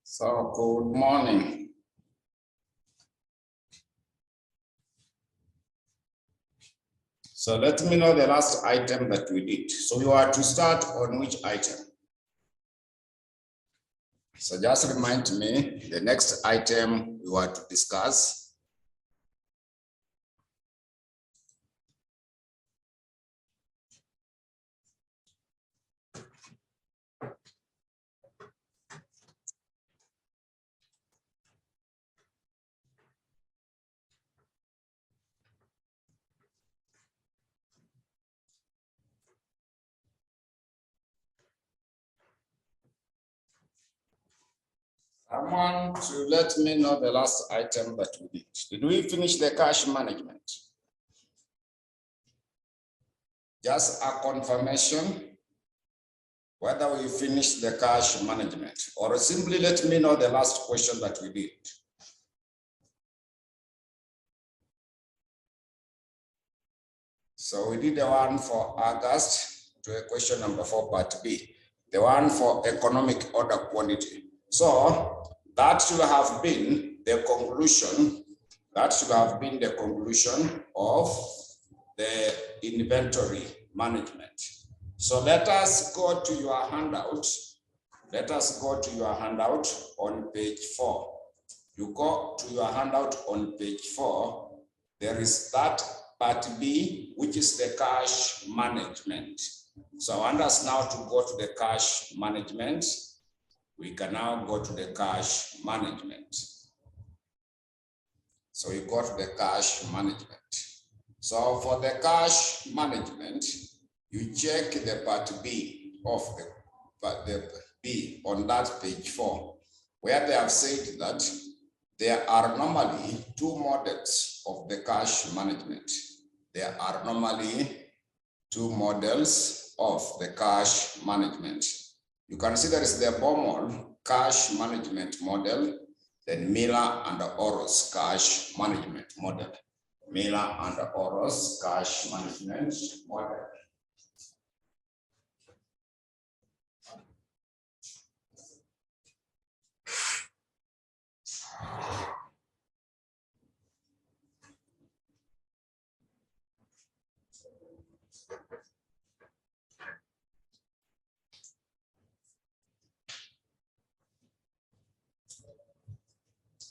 So, good morning. So let me know the last item that we did. So you are to start on which item? So just remind me the next item we are to discuss. Someone to let me know the last item that we did. Did we finish the cash management? Just a confirmation whether we finished the cash management, or simply let me know the last question that we did. So we did the one for August to question number 4, part B, the one for economic order quantity. So that should have been the conclusion. That should have been the conclusion of the inventory management. So let us go to your handout. Let us go to your handout on page 4. You go to your handout on page 4. There is that part B, which is the cash management. So I want us now to go to the cash management. We can now go to the cash management. So you go to the cash management. So for the cash management, you check the part B of the B on that page 4, where they have said that there are normally 2 models of the cash management. There are normally 2 models of the cash management. You can see there is the Baumol cash management model, then Miller and Oros cash management model. Miller and Oros cash management model.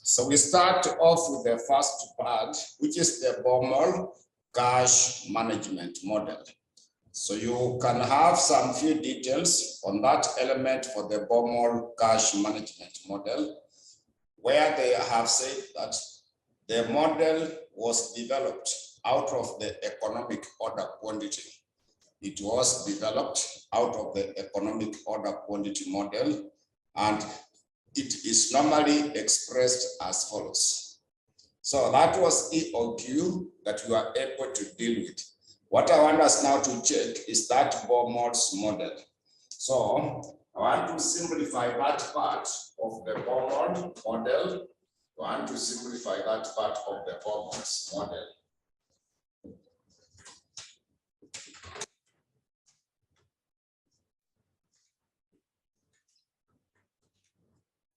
So we start off with the first part, which is the Baumol cash management model. So you can have some few details on that element for the Baumol cash management model, where they have said that the model was developed out of the economic order quantity. It was developed out of the economic order quantity model, and it is normally expressed as follows. So that was EOQ that you are able to deal with. What I want us now to check is that Baumol's model. So I want to simplify that part of the Baumol model. I want to simplify that part of the Baumol's model.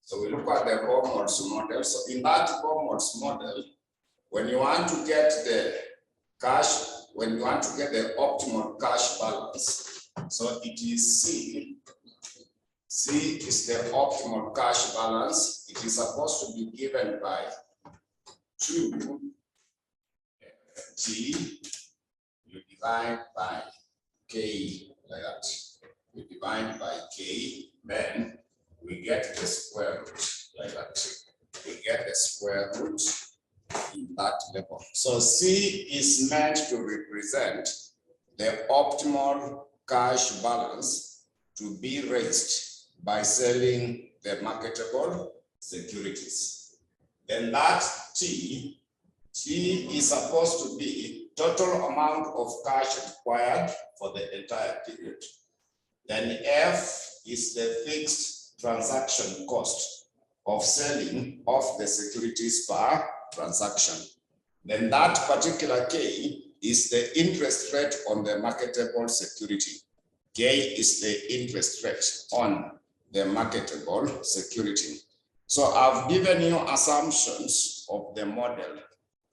So we look at the Baumol's model. So in that Baumol's model, when you want to get the cash, when you want to get the optimal cash balance, so it is C. C is the optimal cash balance. It is supposed to be given by 2 G. You divide by K like that. You divide by K, then we get the square root like that. We get the square root in that level. So C is meant to represent the optimal cash balance to be raised by selling the marketable securities. Then that T is supposed to be total amount of cash required for the entire period. Then F is the fixed transaction cost of selling of the securities per transaction. Then that particular K is the interest rate on the marketable security. K is the interest rate on the marketable security. So I've given you assumptions of the model.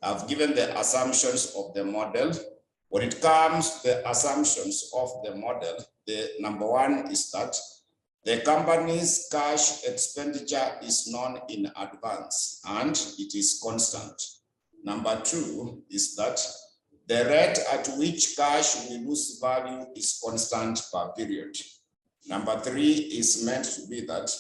I've given the assumptions of the model. When it comes to the assumptions of the model, the number one is that the company's cash expenditure is known in advance and it is constant. Number two is that the rate at which cash will lose value is constant per period. Number three is meant to be that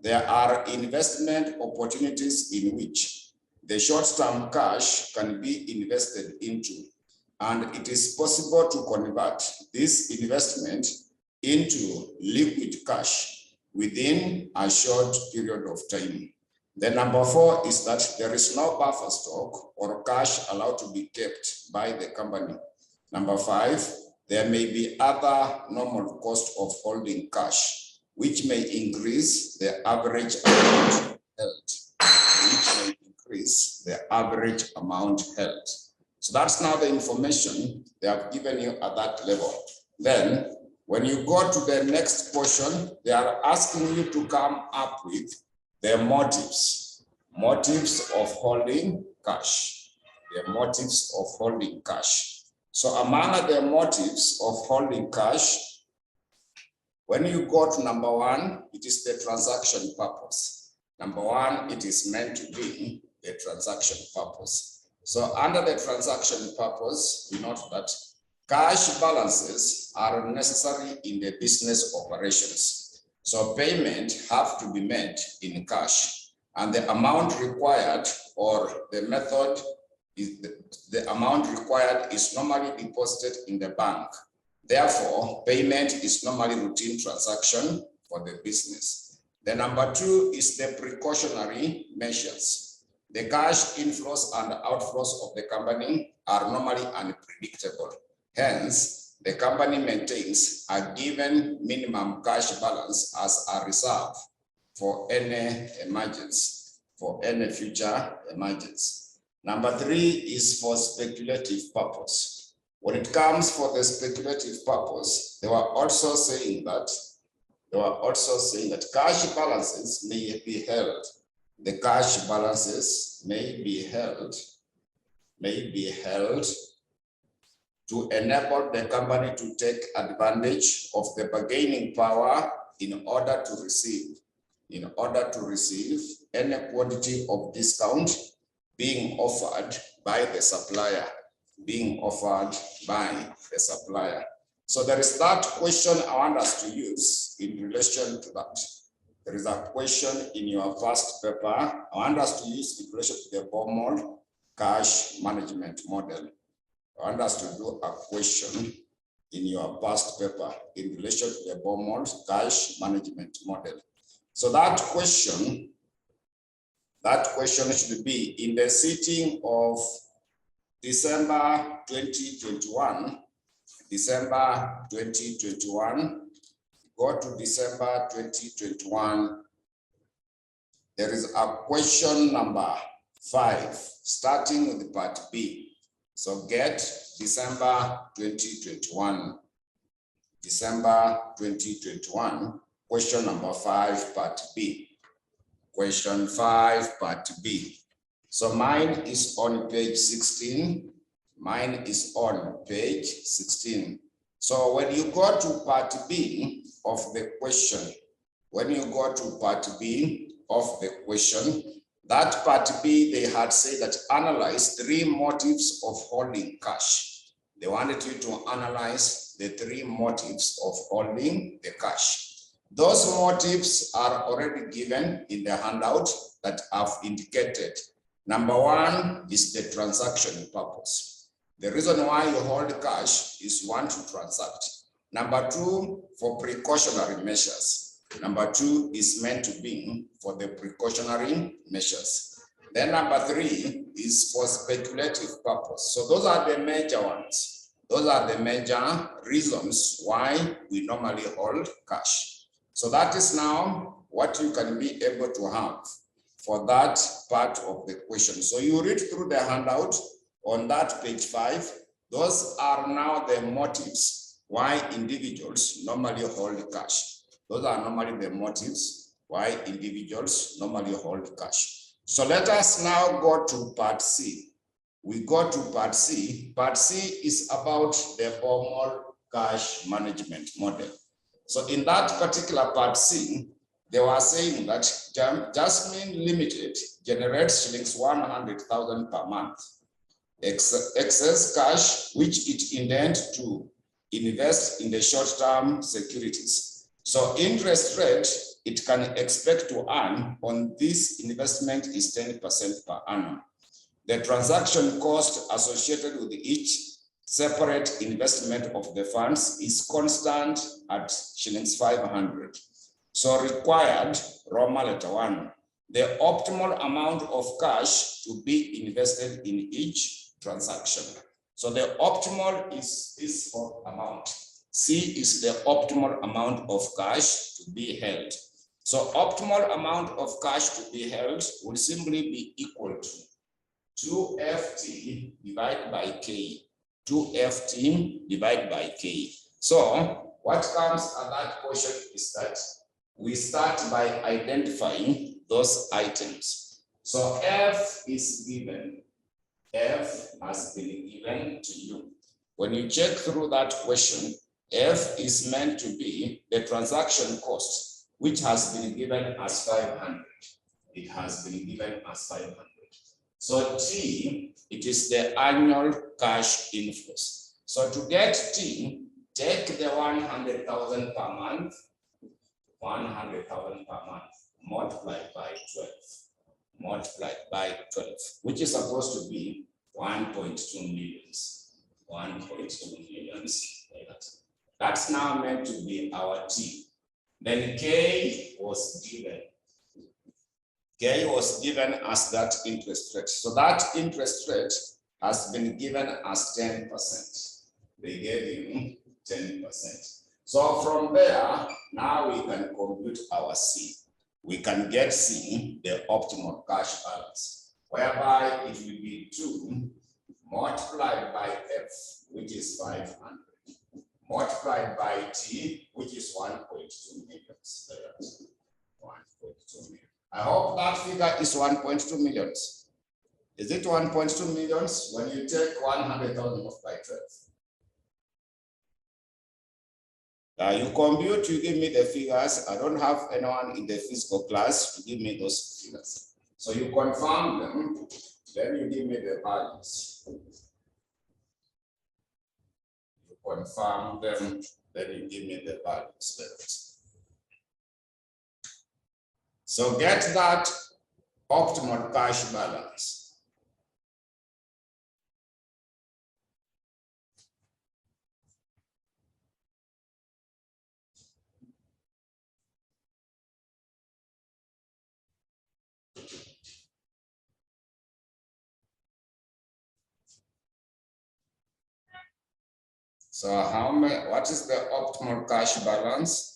there are investment opportunities in which the short-term cash can be invested into, and it is possible to convert this investment into liquid cash within a short period of time. The number four is that there is no buffer stock or cash allowed to be kept by the company. Number five, there may be other normal cost of holding cash, which may increase the average amount held, So that's now the information they have given you at that level. Then, when you go to the next portion, they are asking you to come up with the motives of holding cash. The motives of holding cash. So among the motives of holding cash, when you go to number one, it is the transaction purpose. Number one, it is meant to be a transaction purpose. So under the transaction purpose, we note that cash balances are necessary in the business operations. So payment have to be made in cash, and the amount required or the method is the amount required is normally deposited in the bank. Therefore, payment is normally routine transaction for the business. The number two is the precautionary measures. The cash inflows and outflows of the company are normally unpredictable. Hence, the company maintains a given minimum cash balance as a reserve for any emergency, for any future emergency. Number three is for speculative purpose. When it comes for the speculative purpose, they were also saying that cash balances may be held. The cash balances may be held to enable the company to take advantage of the bargaining power in order to receive any quantity of discount being offered by the supplier. So there is that question I want us to use in relation to that. There is a question in your first paper I want us to use in relation to the Baumol cash management model. I want us to do a question in your past paper in relation to the Baumol cash management model. So that question should be in the sitting of December 2021, go to December 2021. There is a question number 5, starting with part B. So get December 2021, question number 5, part B. Question 5, part B. So mine is on page 16. So when you go to part B of the question, that part B, they had said that analyze 3 motives of holding cash. They wanted you to analyze the 3 motives of holding the cash. Those motives are already given in the handout that I've indicated. Number 1 is the transaction purpose. The reason why you hold cash is 1, to transact. Number 2, for precautionary measures. Number 2 is meant to be for the precautionary measures. Then number 3 is for speculative purpose. So those are the major ones. Those are the major reasons why we normally hold cash. So that is now what you can be able to have for that part of the question. So you read through the handout on that page 5. Those are now the motives why individuals normally hold cash. Those are normally the motives why individuals normally hold cash. So let us now go to part C. We go to part C. Part C is about the formal cash management model. So in that particular part C, they were saying that Jasmine Limited generates shillings 100,000 per month. Excess cash, which it intends to invest in the short-term securities. So interest rate it can expect to earn on this investment is 10% per annum. The transaction cost associated with each separate investment of the funds is constant at shillings 500. So required, Roma letter 1, the optimal amount of cash to be invested in each transaction. So the optimal is this amount. C is the optimal amount of cash to be held. So optimal amount of cash to be held will simply be equal to 2FT divided by K. 2FT divided by K. So what comes at that portion is that we start by identifying those items. So F is given. F has been given to you. When you check through that question, F is meant to be the transaction cost, which has been given as 500. It has been given as 500. So T, it is the annual cash inflows. So to get T, take the 100,000 per month, 100,000 per month, multiplied by 12, multiplied by 12, which is supposed to be 1.2 millions, 1.2 millions. That's now meant to be our T. Then K was given. K was given as that interest rate. So that interest rate has been given as 10%. They gave you 10%. So from there, now we can compute our C. We can get C, the optimal cash balance, whereby it will be 2 multiplied by F, which is 500, multiplied by T, which is 1.2 million. 1.2 million. I hope that figure is 1.2 millions. Is it 1.2 millions when you take 100,000 by 12? You compute, you give me the figures. I don't have anyone in the physical class to give me those figures. So you confirm them, then you give me the values. You confirm them, then you give me the values. So get that optimal cash balance. So what is the optimal cash balance?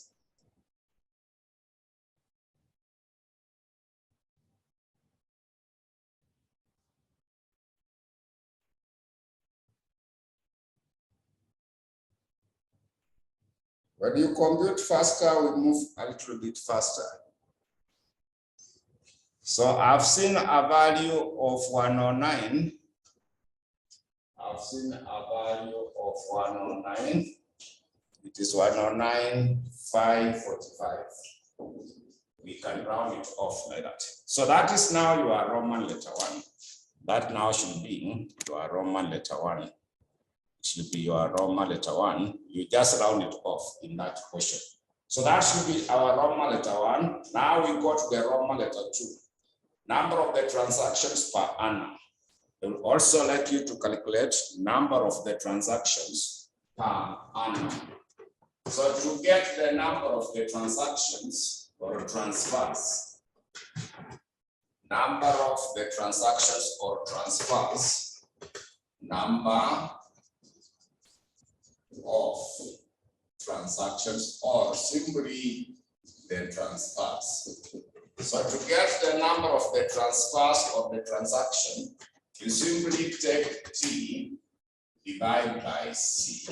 When you compute faster, we move a little bit faster. So I've seen a value of 109. I've seen a value of 109. It is 109,545. We can round it off like that. So that is now your Roman letter 1. That now should be your Roman letter 1. It should be your Roman letter 1. You just round it off in that portion. So that should be our Roman letter 1. Now we go to the Roman letter 2. Number of the transactions per annum. They will also like you to calculate number of the transactions per annum. So to get the number of the transactions or transfers, number of the transactions or transfers, number of transactions or simply the transfers. So to get the number of the transfers or the transaction, you simply take T divided by C.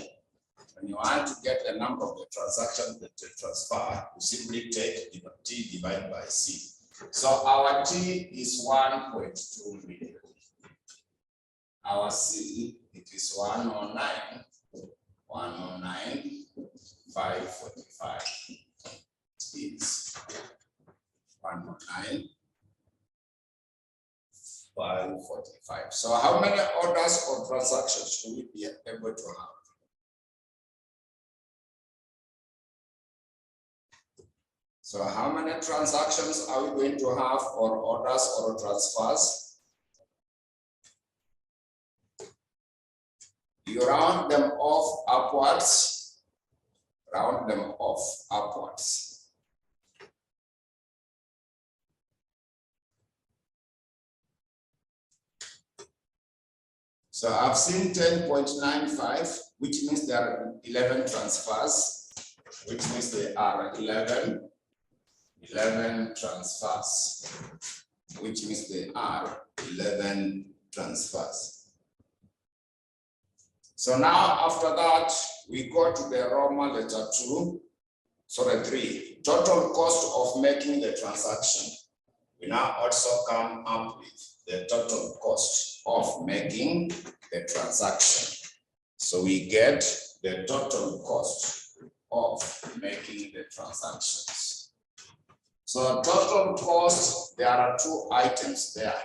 When you want to get the number of the transaction that you transfer, you simply take T divided by C. So our T is 1.2 million. Our C, it is 109,545. It's 109,545. So how many orders or transactions should we be able to have? So how many transactions are we going to have, or orders or transfers? You round them off upwards, round them off upwards. So I've seen 10.95, which means there are 11 transfers, which means there are 11 transfers, which means there are 11 transfers. So now after that, we go to the Roman letter 3. Total cost of making the transaction. We now also come up with the total cost of making the transaction. So we get the total cost of making the transactions. So total cost, there are two items there.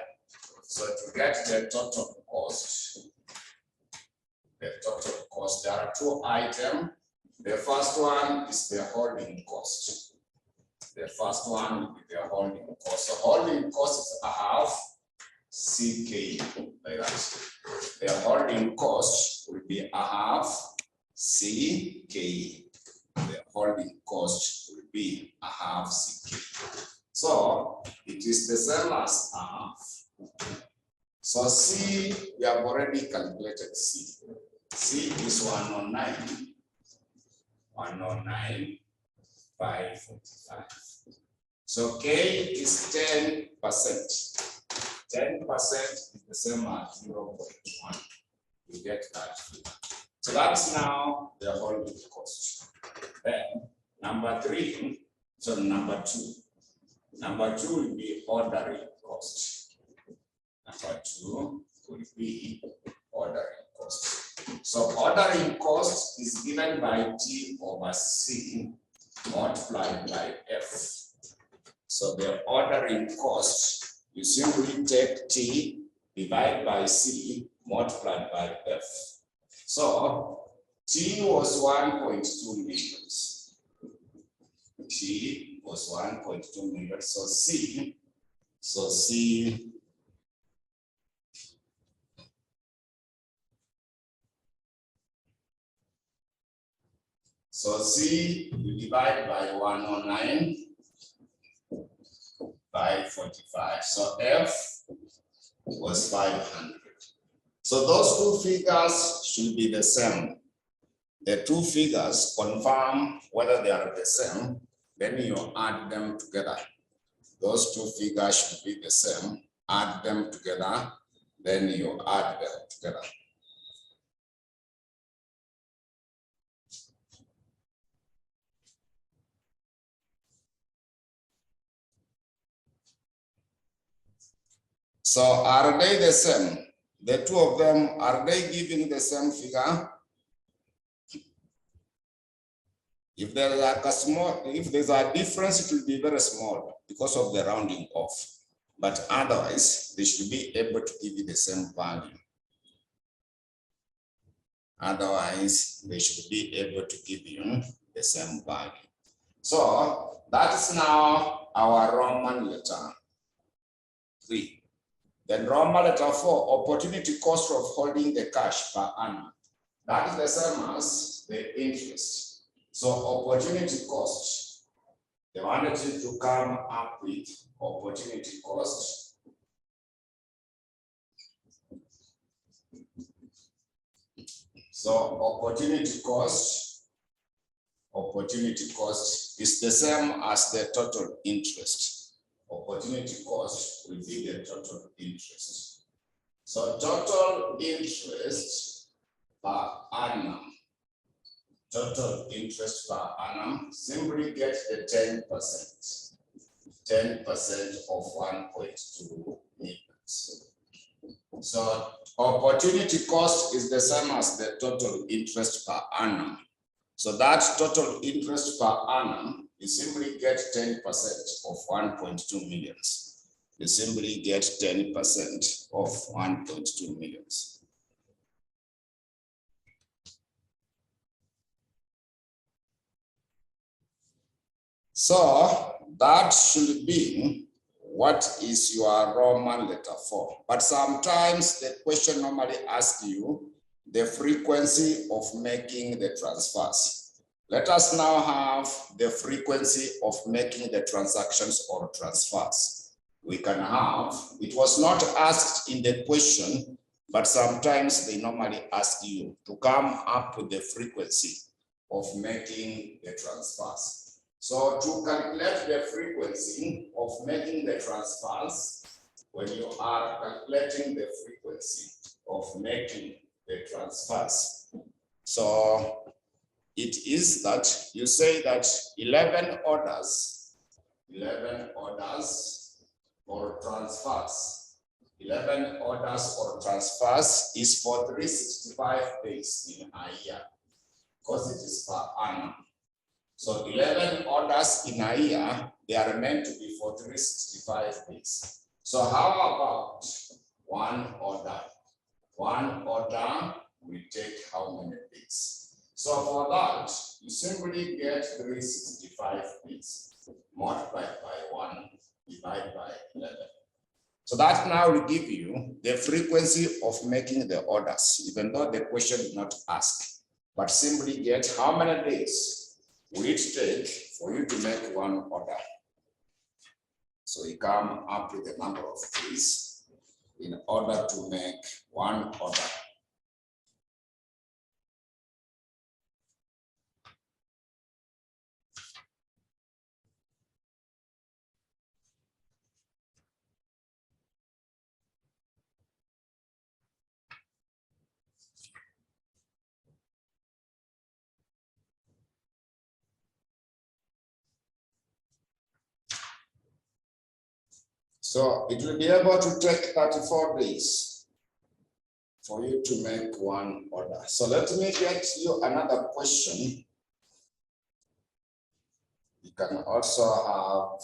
So to get the total cost, there are two items. The first one is the holding cost. The first one will be the holding cost. So holding cost is a half CK, like that. The holding cost will be a half CK. The holding cost will be a half CK. So it is the same as a half. So C, we have already calculated C. C is 109,545. So K is 10%. 10% is the same as 0.1. You get that. So that's now the holding cost. Then number 2. Number 2 will be ordering cost. Number 2 will be ordering cost. So ordering cost is given by T over C multiplied by F. So the ordering cost, you simply take T divided by C multiplied by F. So T was 1.2 million. T was 1.2 million. So C you divide by 109,545. So F was 500. So those two figures should be the same. The two figures confirm whether they are the same, then you add them together. Those two figures should be the same. Add them together, then you add them together. So are they the same? The two of them, are they giving the same figure? If there is if there's a difference, it will be very small because of the rounding off. But otherwise, they should be able to give you the same value. Otherwise, they should be able to give you the same value. So that is now our Roman letter 3. Then Roman letter 4, opportunity cost of holding the cash per annum. That is the same as the interest. So opportunity cost, they wanted you to come up with opportunity cost. So opportunity cost is the same as the total interest. Opportunity cost will be the total interest. So total interest per annum total interest per annum, simply get the 10%. 10% of 1.2 million. So opportunity cost is the same as the total interest per annum. So that total interest per annum, you simply get 10% of 1.2 million. You simply get 10% of 1.2 million. So that should be what is your Roman letter for. But sometimes the question normally asks you the frequency of making the transfers. Let us now have the frequency of making the transactions or transfers. We can have, it was not asked in the question, but sometimes they normally ask you to come up with the frequency of making the transfers. So to calculate the frequency of making the transfers, when you are calculating the frequency of making the transfers, so it is that you say that 11 orders or transfers, 11 orders or transfers is for 365 days in a year, because it is per annum. So 11 orders in a year, they are meant to be for 365 days. So how about one order? One order will take how many days? So for that, you simply get 365 days multiplied by 1 divided by 11. So that now will give you the frequency of making the orders, even though the question did not ask, but simply get how many days will it take for you to make one order. So you come up with a number of days in order to make one order. So it will be able to take 34 days for you to make one order. So let me get you another question. You can also have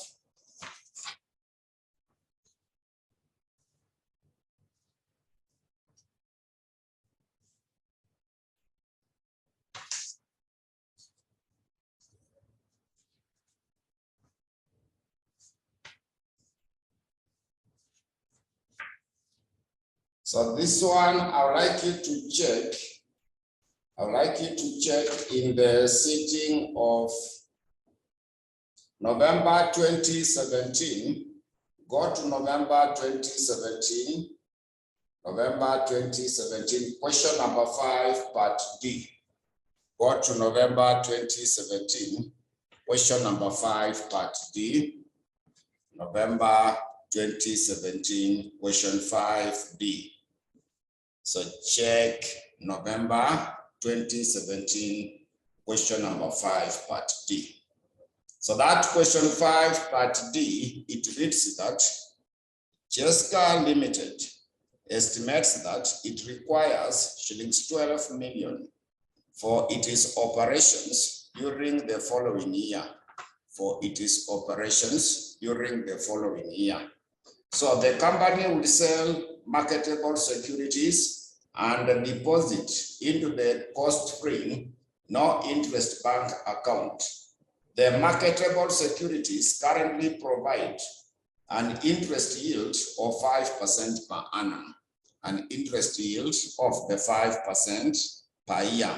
so this one, I would like you to check. I would like you to check in the sitting of November 2017. Go to November 2017. November 2017, question number 5, part D. Go to November 2017, question number 5, part D. November 2017, question 5D. So check November 2017, question number 5, part D. So that question 5, part D, it reads that Jessica Limited estimates that it requires shillings 12 million for its operations during the following year. For its operations during the following year. So the company will sell marketable securities and deposit into the cost-free, no interest bank account. The marketable securities currently provide an interest yield of 5% per annum, an interest yield of the 5% per year.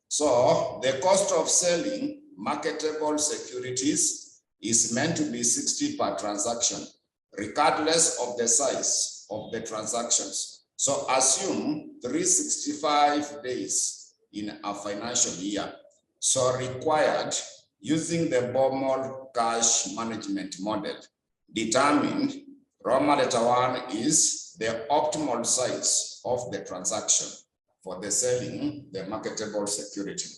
So the cost of selling marketable securities is meant to be 60 per transaction, regardless of the size of the transactions. So assume 365 days in a financial year. So required using the Baumol cash management model. Determine Roman letter 1 is the optimal size of the transaction for the selling the marketable security.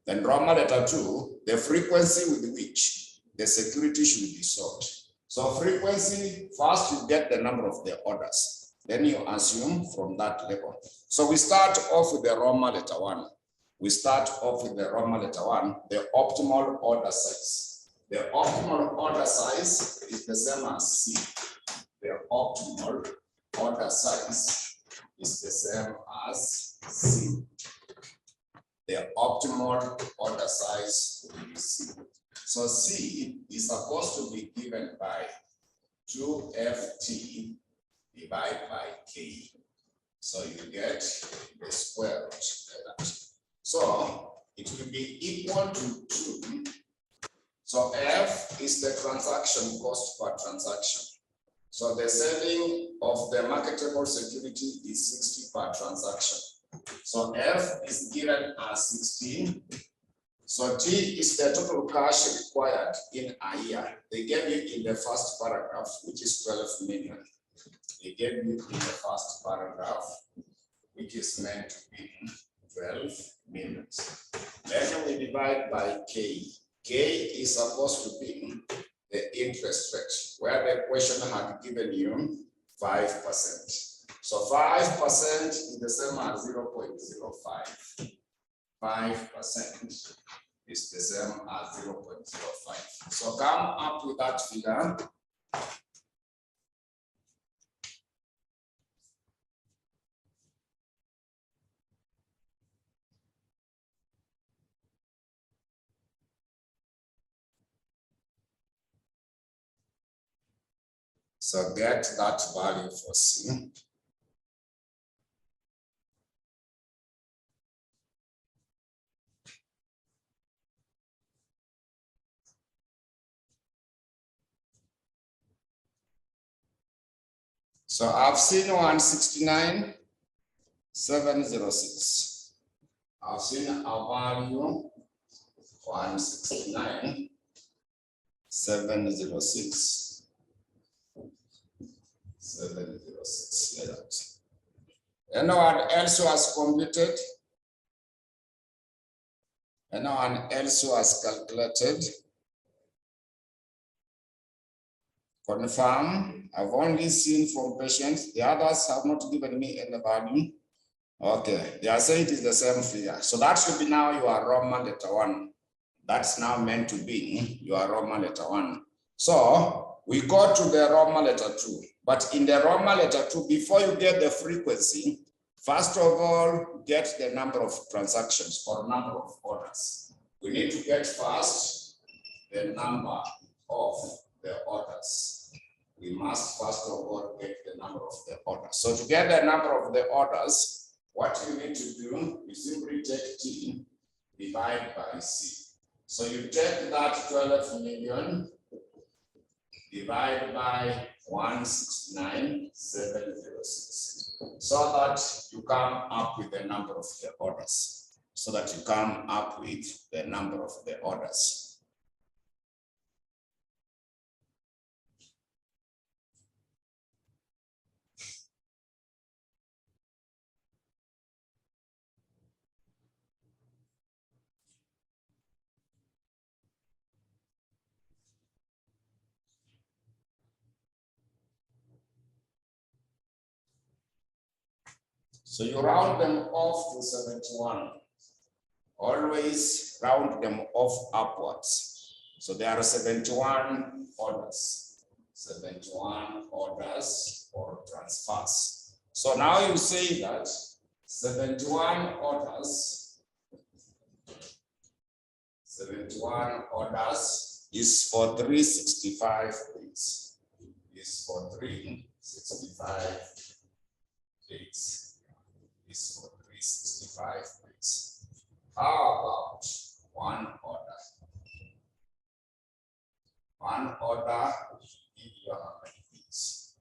Then Roman letter 2, the frequency with which the security should be sought. So frequency, first you get the number of the orders, then you assume from that level. So we start off with the Roman letter 1. We start off with the Roman letter 1, the optimal order size. The optimal order size is the same as C. The optimal order size is the same as C. The optimal order size is C. So C is supposed to be given by 2FT divided by K. So you get the square root of that. So it will be equal to 2. So F is the transaction cost per transaction. So the selling of the marketable security is 60 per transaction. So F is given as 16. So T is the total cash required in a year. They gave you in the first paragraph, which is 12 million. They gave you in the first paragraph, which is meant to be 12 million. Then we divide by K. K is supposed to be the interest rate, where the question had given you 5%. So 5% is the same as 0.05. 5% is the same as 0.05. So come up with that figure. So get that value for C. So I've seen 169,706. I've seen a value 169,706. 706 like that. Anyone else who has completed? Anyone else who has calculated? Confirm. I've only seen from patients. The others have not given me any value. Okay, they are saying it is the same figure. So that should be now your Roman letter 1. That's now meant to be your Roman letter 1. So we go to the Roman letter 2. But in the Roman letter 2, before you get the frequency, first of all, get the number of transactions or number of orders. We need to get first the number of the orders. We must first of all get the number of the orders. So to get the number of the orders, what you need to do, you simply take T, divide by C. So you take that 12 million, divide by 169,706, so that you come up with the number of the orders. So that you come up with the number of the orders. So you round them off to 71. Always round them off upwards. So there are 71 orders. 71 orders or transfers. So now you say that 71 orders. 71 orders is for 365 days. Is for 365 days. Is for 365 days. How about one order? One order will give you how many days?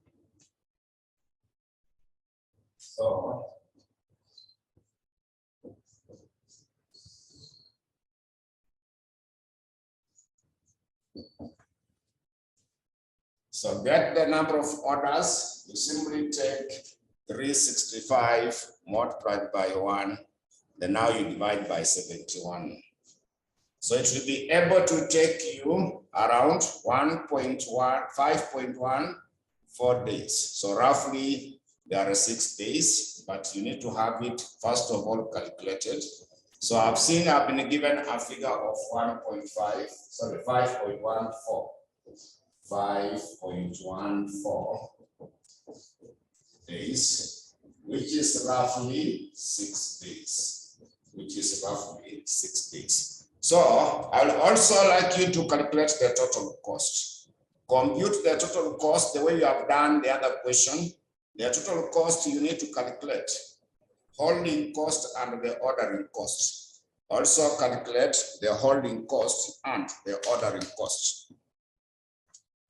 So get the number of orders. You simply take 365 multiplied by 1. Then now you divide by 71. So it will be able to take you around 5.14 days. So roughly there are 6 days, but you need to have it first of all calculated. So I've been given a figure of 5.14 days, which is roughly 6 days, So I'll also like you to calculate the total cost. Compute the total cost the way you have done the other question. The total cost you need to calculate holding cost and the ordering cost. Also calculate the holding cost and the ordering cost.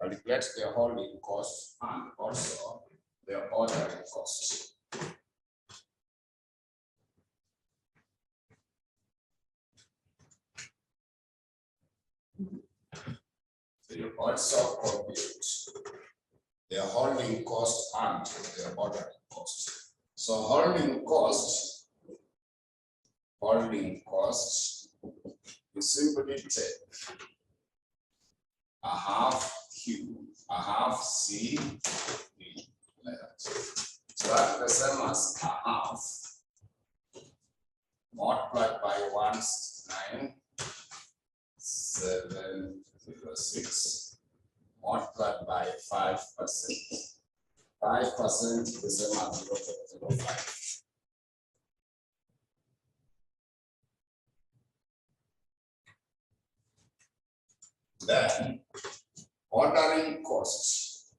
Calculate the holding cost and also the ordering cost. So you also compute the holding cost and the ordering cost. So holding cost, you simply take a half Q, a half C, like that. So that's the same as a half multiplied by 169,706 multiplied by 5%. 5% is the same as 0.05. Then ordering cost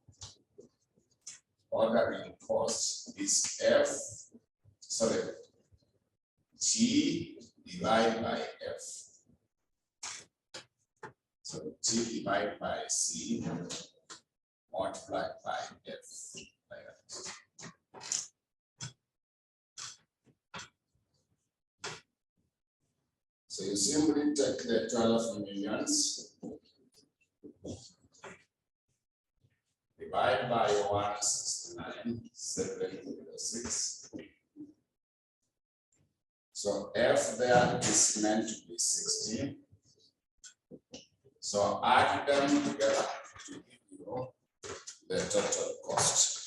is T divided by F. So T divided by C multiplied by F. Like that. So you simply take the 12 millions divide by 169,706. So F there is meant to be 60. So add them together to give you the total cost.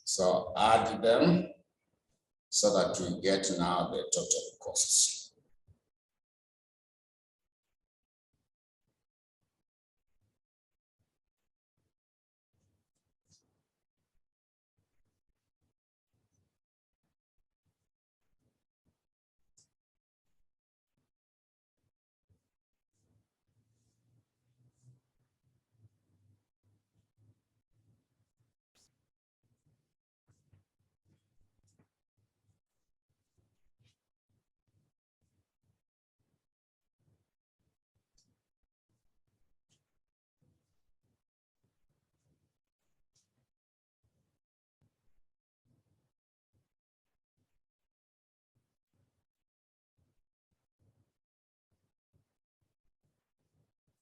So add them so that we get now the total costs.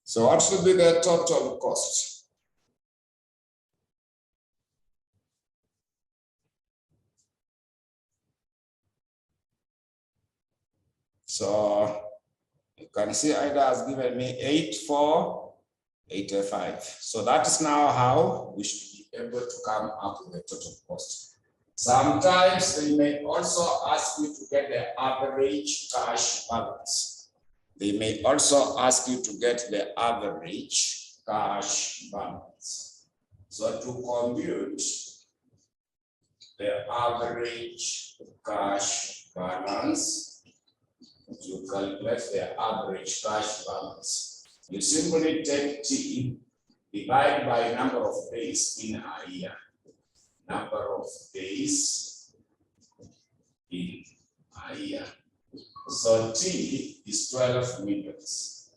So what should be the total cost? So you can see Ida has given me 8,485. So that is now how we should be able to come up with the total cost. Sometimes they may also ask you to get the average cash balance. They may also ask you to get the average cash balance. So to compute the average cash balance, to calculate the average cash balance, you simply take T, divide by number of days in a year. Number of days in a year. So T is 12 millions.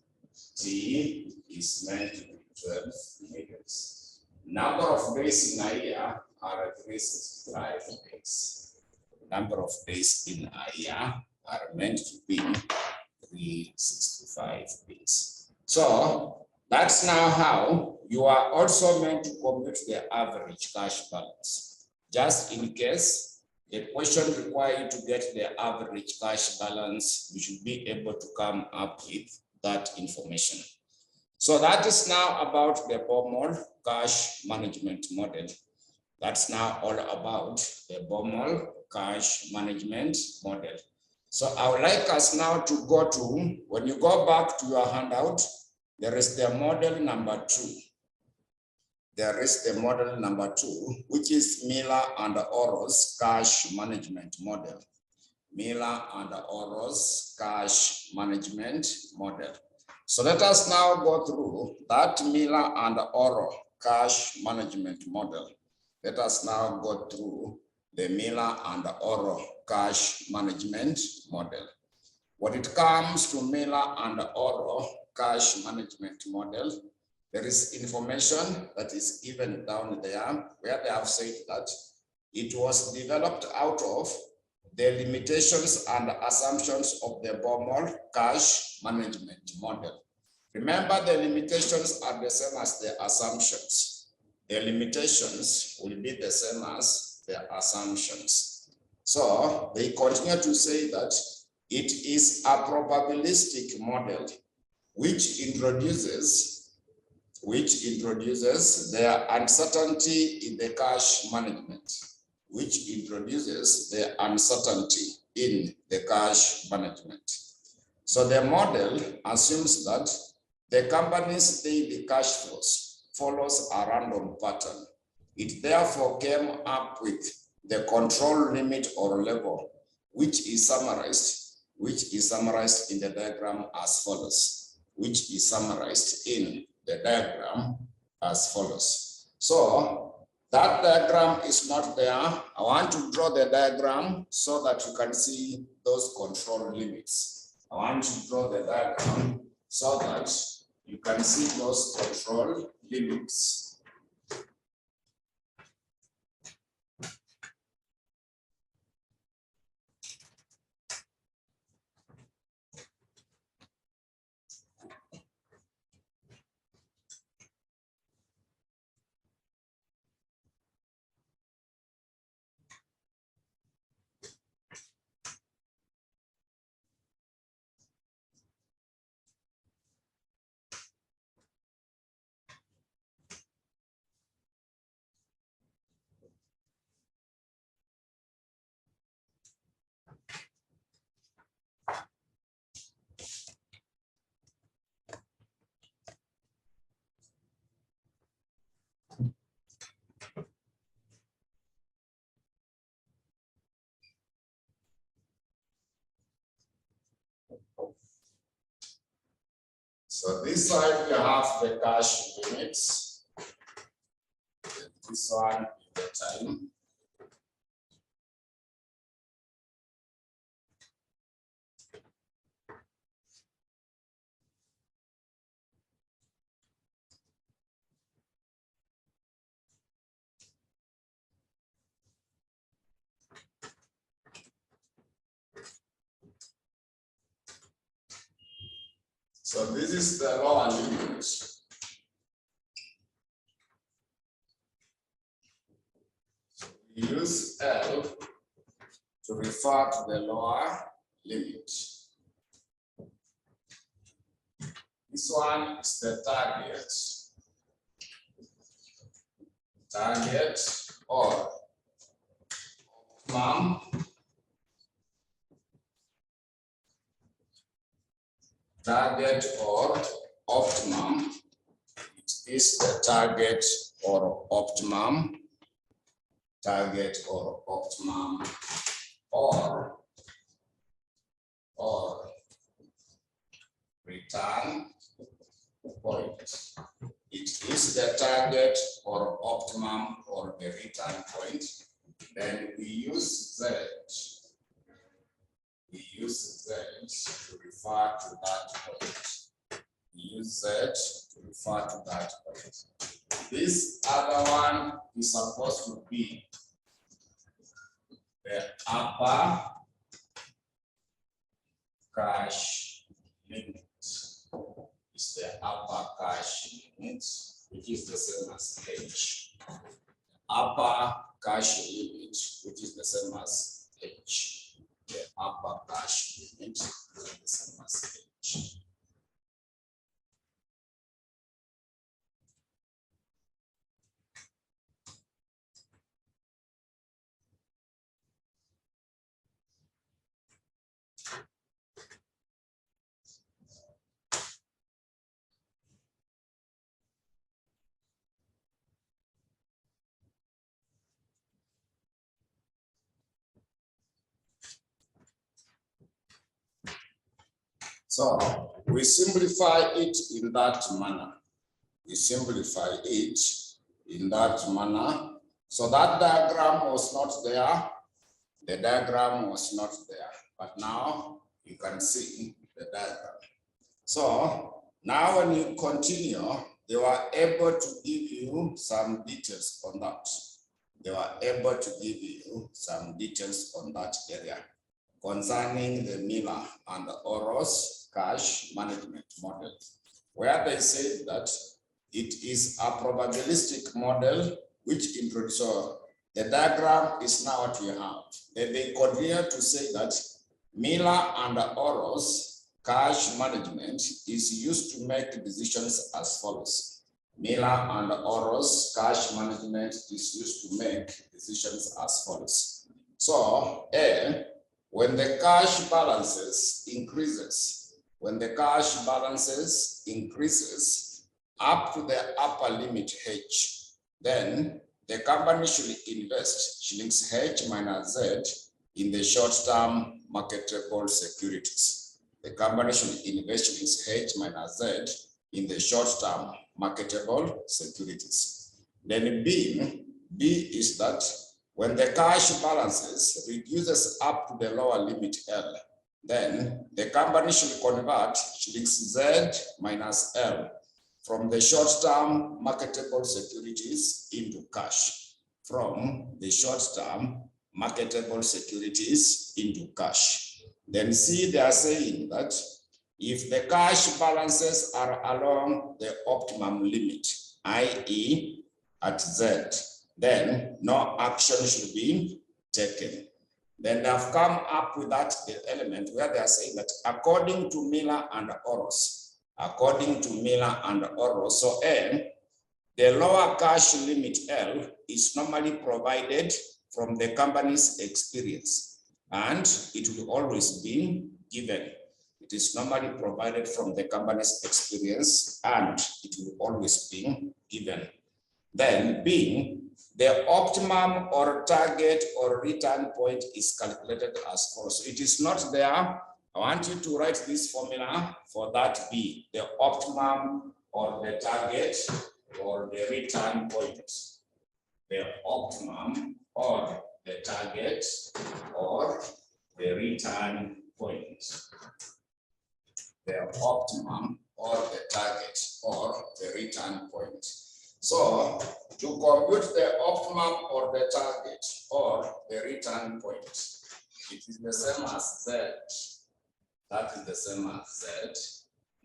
T is meant to be 12 millions. Number of days in a year are 365 days. Number of days in a year are meant to be 365 days. So that's now how you are also meant to compute the average cash balance. Just in case The question requires you to get the average cash balance. You should be able to come up with that information. So that is now about the BOMOL cash management model. That's now all about the BOMOL cash management model. So I would like us now to go to, when you go back to your handout, there is the model number 2. There is the model number 2, which is Miller and Oro's cash management model. Miller and Oro's cash management model. So let us now go through that Miller and Oro cash management model. Let us now go through the Miller and Oro cash management model. When it comes to Miller and Oro cash management model, there is information that is given down there where they have said that it was developed out of the limitations and assumptions of the BOMOL cash management model. Remember, the limitations are the same as the assumptions. The limitations will be the same as the assumptions. So they continue to say that it is a probabilistic model which introduces the uncertainty in the cash management, which introduces the uncertainty in the cash management. So the model assumes that the company's daily cash flows follows a random pattern. It therefore came up with the control limit or level, which is summarized in the diagram as follows, So that diagram is not there. I want to draw the diagram so that you can see those control limits. I want to draw the diagram so that you can see those control limits. So this side we have the cash limits. This one is the time. So this is the lower limit. So we use L to refer to the lower limit. This one is the target. Target or optimum. Target or optimum. It is the target or optimum. Target or optimum or return point. It is the target or optimum or the return point. Then we use Z. We use Z to refer to that point. We use Z to refer to that point. This other one is supposed to be the upper cash limit. Is the upper cash limit, which is the same as H. upper cash limit, which is the same as H. The upper cash limit is the same as H. So we simplify it in that manner. We simplify it in that manner. So that diagram was not there. The diagram was not there, but now you can see the diagram. So now when you continue, they were able to give you some details on that. They were able to give you some details on that area concerning the Miller and the Oros cash management model, where they said that it is a probabilistic model which introduces. So the diagram is now what we have. They continue to say that Miller and Oros cash management is used to make decisions as follows. Miller and Oros cash management is used to make decisions as follows. So A, when the cash balances increases, up to the upper limit H, then the company should invest shillings H minus Z in the short-term marketable securities. The company should invest shillings H minus Z in the short-term marketable securities. Then B is that when the cash balances reduces up to the lower limit L, then the company should convert shillings Z minus L from the short-term marketable securities into cash. From the short-term marketable securities into cash. Then C, they are saying that if the cash balances are along the optimum limit, i.e. at Z, then no action should be taken. Then they have come up with that element where they are saying that according to Miller and Oros, so N, the lower cash limit L is normally provided from the company's experience, and it will always be given. It is normally provided from the company's experience, and it will always be given. Then B, the optimum or target or return point is calculated as follows. So it is not there. I want you to write this formula for that B, the optimum or the target or the return point. The optimum or the target or the return point. The optimum or the target or the return point. So to compute the optimum or the target or the return point, it is the same as Z. That is the same as Z.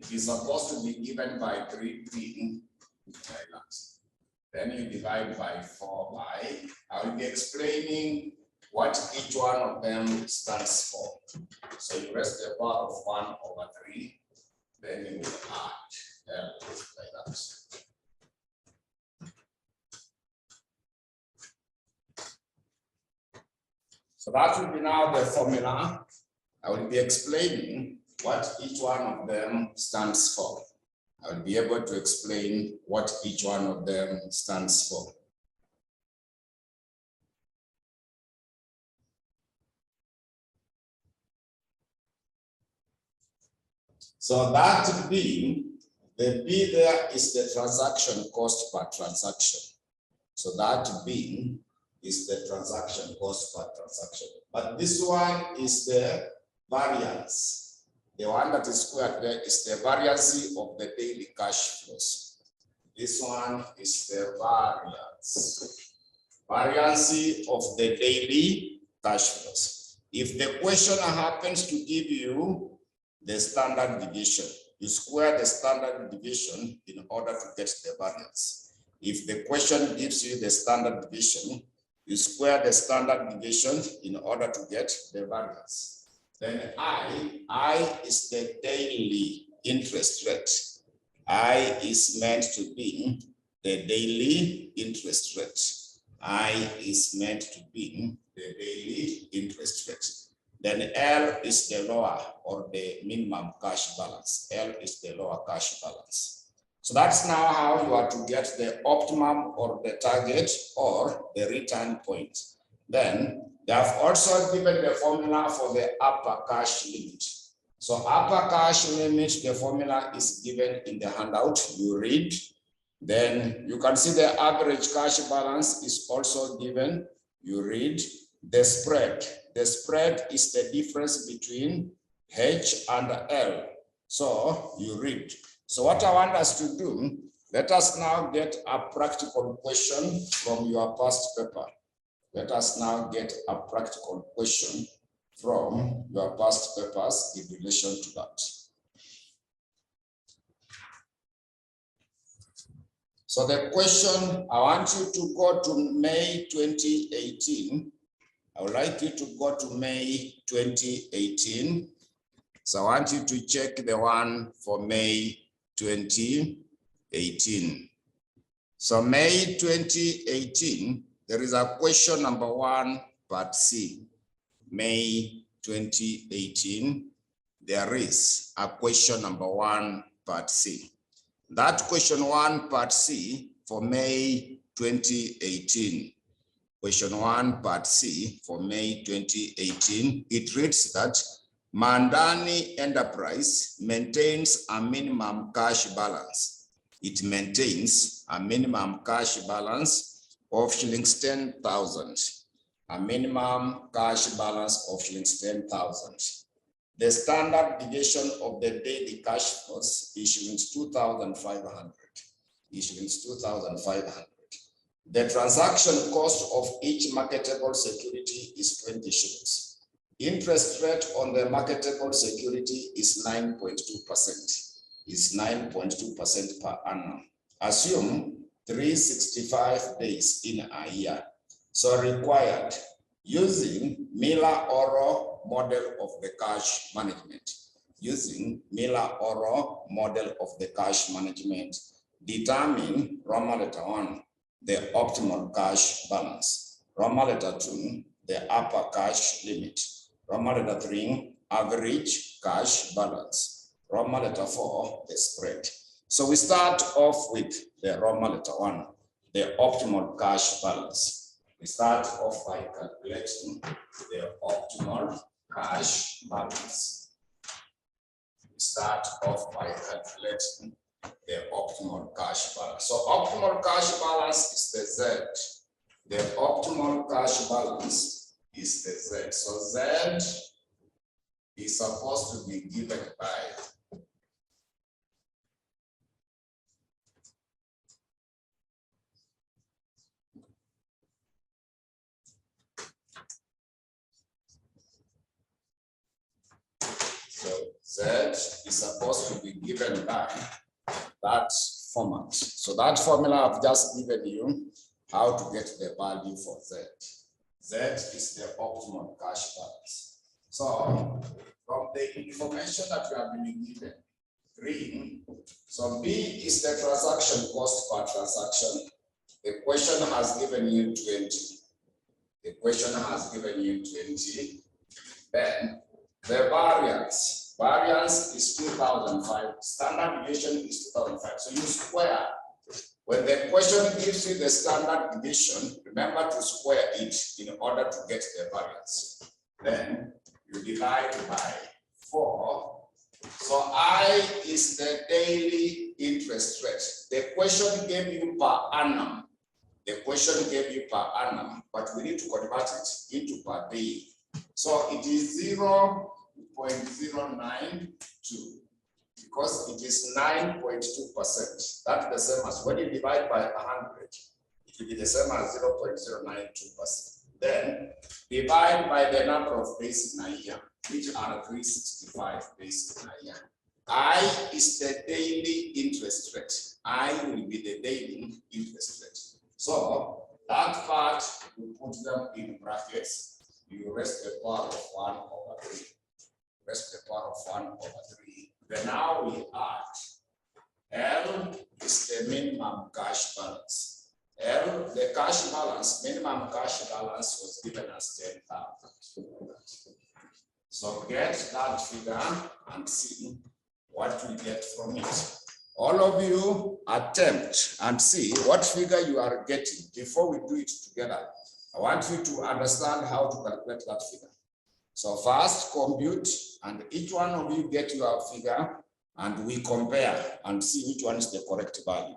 It is supposed to be given by 3 like that. Then you divide by 4 by, I will be explaining what each one of them stands for. So you raise the power of 1/3, then you will add L like that. So that will be now the formula. I will be explaining what each one of them stands for. I will be able to explain what each one of them stands for. So that B, the B there is the transaction cost per transaction. So that B is the transaction cost per transaction. But this one is the variance. The one that is squared there is the variance of the daily cash flows. This one is the variance of the daily cash flows. If the question happens to give you the standard deviation, you square the standard deviation in order to get the variance. if the question gives you the standard deviation, you square the standard deviation in order to get the variance. Then I is the daily interest rate. I is meant to be the daily interest rate. I is meant to be the daily interest rate. Then L is the lower or the minimum cash balance. L is the lower cash balance. So that's now how you are to get the optimum or the target or the return point. Then they have also given the formula for the upper cash limit. So upper cash limit, the formula is given in the handout. You read. Then you can see the average cash balance is also given. You read. The spread. The spread is the difference between H and L. So you read. So what I want us to do, let us now get a practical question from your past paper. Let us now get a practical question from your past papers in relation to that. So the question, I want you to go to May 2018. I would like you to go to May 2018. So I want you to check the one for May 2018. So May 2018, there is a question number 1, part C. May 2018, there is a question number 1, part C. That question 1, part C for May 2018. Question 1, part C for May 2018, it reads that Mandani Enterprise maintains a minimum cash balance. It maintains a minimum cash balance of shillings 10,000. A minimum cash balance of shillings 10,000. The standard deviation of the daily cash flows is shillings 2,500. Is shillings 2,500. The transaction cost of each marketable security is 20 shillings. Interest rate on the marketable security is 9.2%. Is 9.2% per annum. Assume 365 days in a year. So required using Miller-Urey model of the cash management. Using Miller-Urey model of the cash management, determine Roman letter 1, the optimal cash balance. Roman letter 2, the upper cash limit. Roman letter 3, average cash balance. Roman letter 4, the spread. So we start off with the Roman letter 1, the optimal cash balance. We start off by calculating the optimal cash balance. We start off by calculating the optimal cash balance. So optimal cash balance is the Z. The optimal cash balance is the Z. So Z is supposed to be given by Z is supposed to be given by that format. So that formula I've just given you how to get the value for Z. Z is the optimal cash balance. So from the information that we have been given, green, so B is the transaction cost per transaction. The question has given you 20. The question has given you 20. Then the variance. Variance is 2005. Standard deviation is 2005. So you square. When the question gives you the standard deviation, remember to square it in order to get the variance. Then you divide by 4. So I is the daily interest rate. The question gave you per annum. The question gave you per annum, but we need to convert it into per day. So it is 0.092 because it is 9.2%. That's the same as when you divide by 100, it will be the same as 0.092%. Then divide by the number of days in a year, which are 365 days in a year. I is the daily interest rate. I will be the daily interest rate. So that part, you put them in brackets. You rest the power of 1 over 3. Rest the power of 1 over 3. Then now we add L is the minimum cash balance. L, the cash balance, minimum cash balance was given as 10,000. So get that figure and see what we get from it. All of you attempt and see what figure you are getting before we do it together. I want you to understand how to calculate that figure. So first compute, and each one of you get your figure and we compare and see which one is the correct value.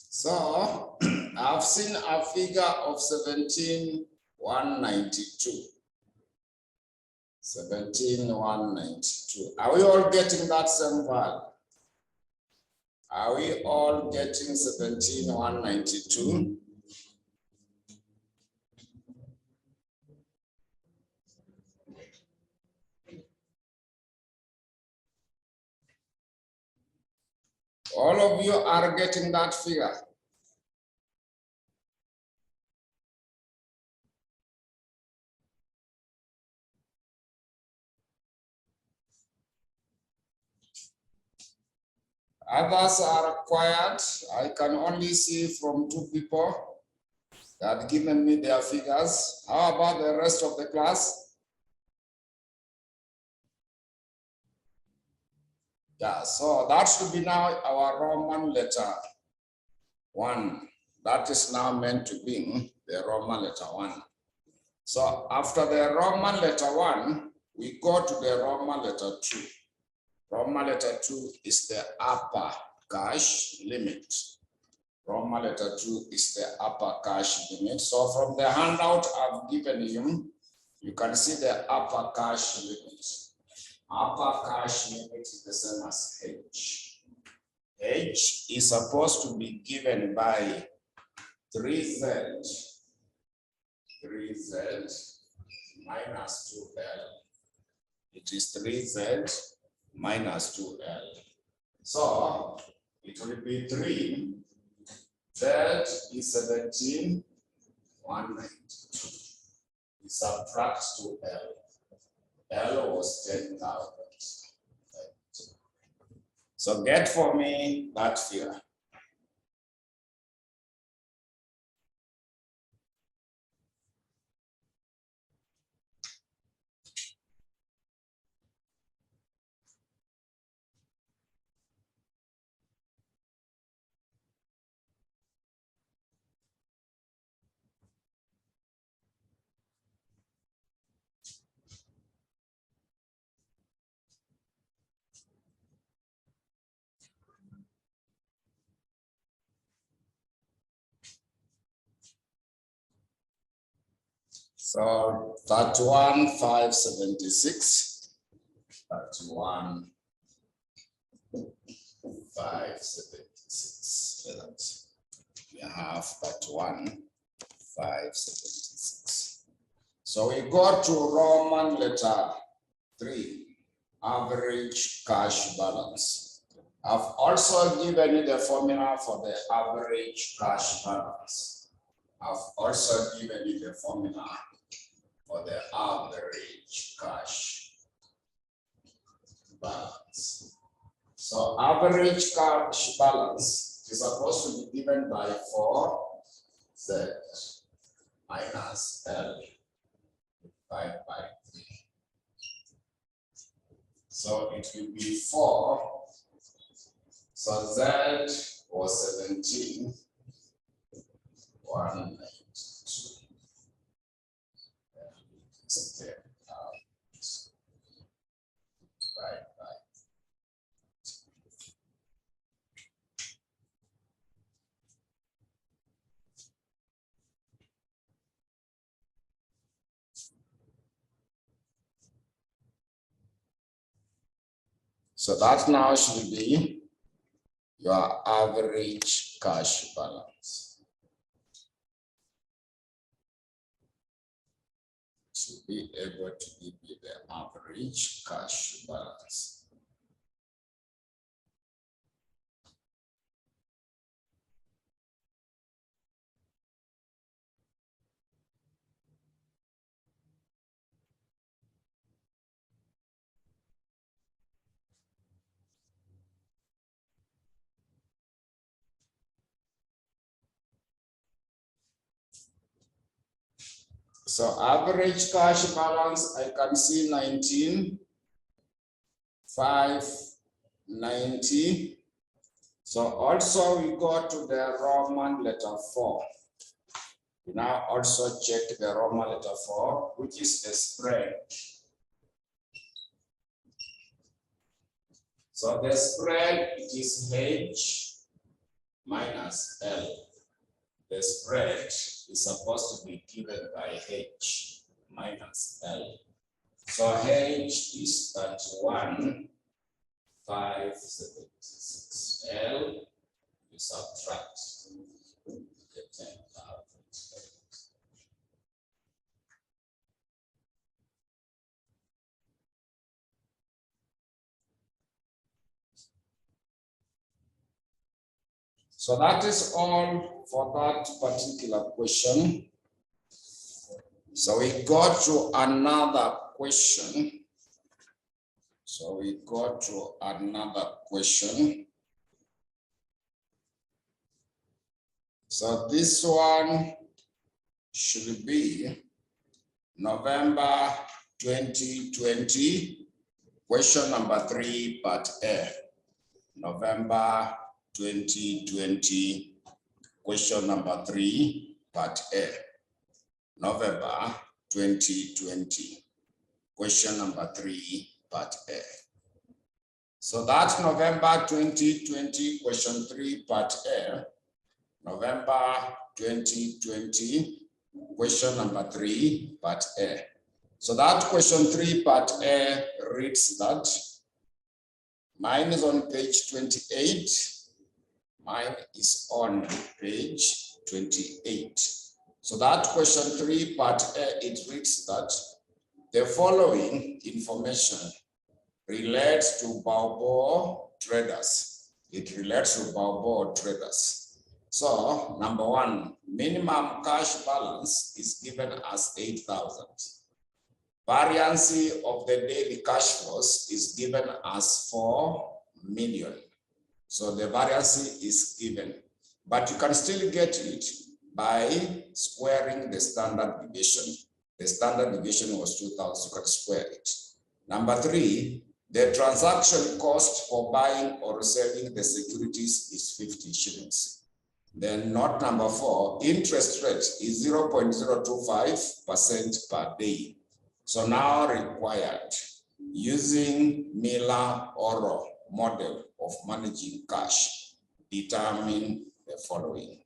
So I've seen a figure of 17,192. 17,192. Are we all getting that same value? Are we all getting 17,192? All of you are getting that figure. Others are quiet. I can only see from 2 people that have given me their figures. How about the rest of the class? Yeah, so that should be now our Roman letter 1. That is now meant to be the Roman letter 1. So after the Roman letter 1, we go to the Roman letter 2. Roman letter 2 is the upper cash limit. Roman letter 2 is the upper cash limit. So from the handout I've given you, you can see the upper cash limit. Upper cash limit is the same as H. H is supposed to be given by 3Z minus 2L. It is 3Z minus 2L. So it will be 3. Z is 17,192. We subtract 2L. L was 10,000. So get for me that figure. So 31,576. 31,576. We have 31,576. So we go to Roman letter 3, average cash balance. I've also given you the formula for the average cash balance. I've also given you the formula for the average cash balance. So average cash balance is supposed to be given by 4Z minus L divided by 3. So it will be 4. So Z was 17,192. So that now should be your average cash balance. To be able to give you the average cash balance. So average cash balance, I can see 19,590. So also we go to the Roman letter 4. We now also check the Roman letter 4, which is the spread. So the spread, it is H minus L. The spread is supposed to be given by H minus L. So H is 31,576. L, you subtract. Get 10,000. So that is all for that particular question. So we go to another question. So this one should be November 2020, question number 3, part A. November 2020, question number 3, part A. November 2020, question number 3, part A. So that November 2020, question 3, part A, November 2020, question number 3, part A. So that question 3, part A reads that, mine is on page 28. Mine is on page 28. So that question 3, part A, it reads that the following information relates to Baobab traders. It relates to Baobab traders. So number 1, minimum cash balance is given as 8,000. Variance of the daily cash flows is given as 4 million. So the variance is given, but you can still get it by squaring the standard deviation. The standard deviation was 2,000, you can square it. Number 3, the transaction cost for buying or selling the securities is 50 shillings. Then note number 4, interest rate is 0.025% per day. So now required, using Miller-Urey model of managing cash, determine the following.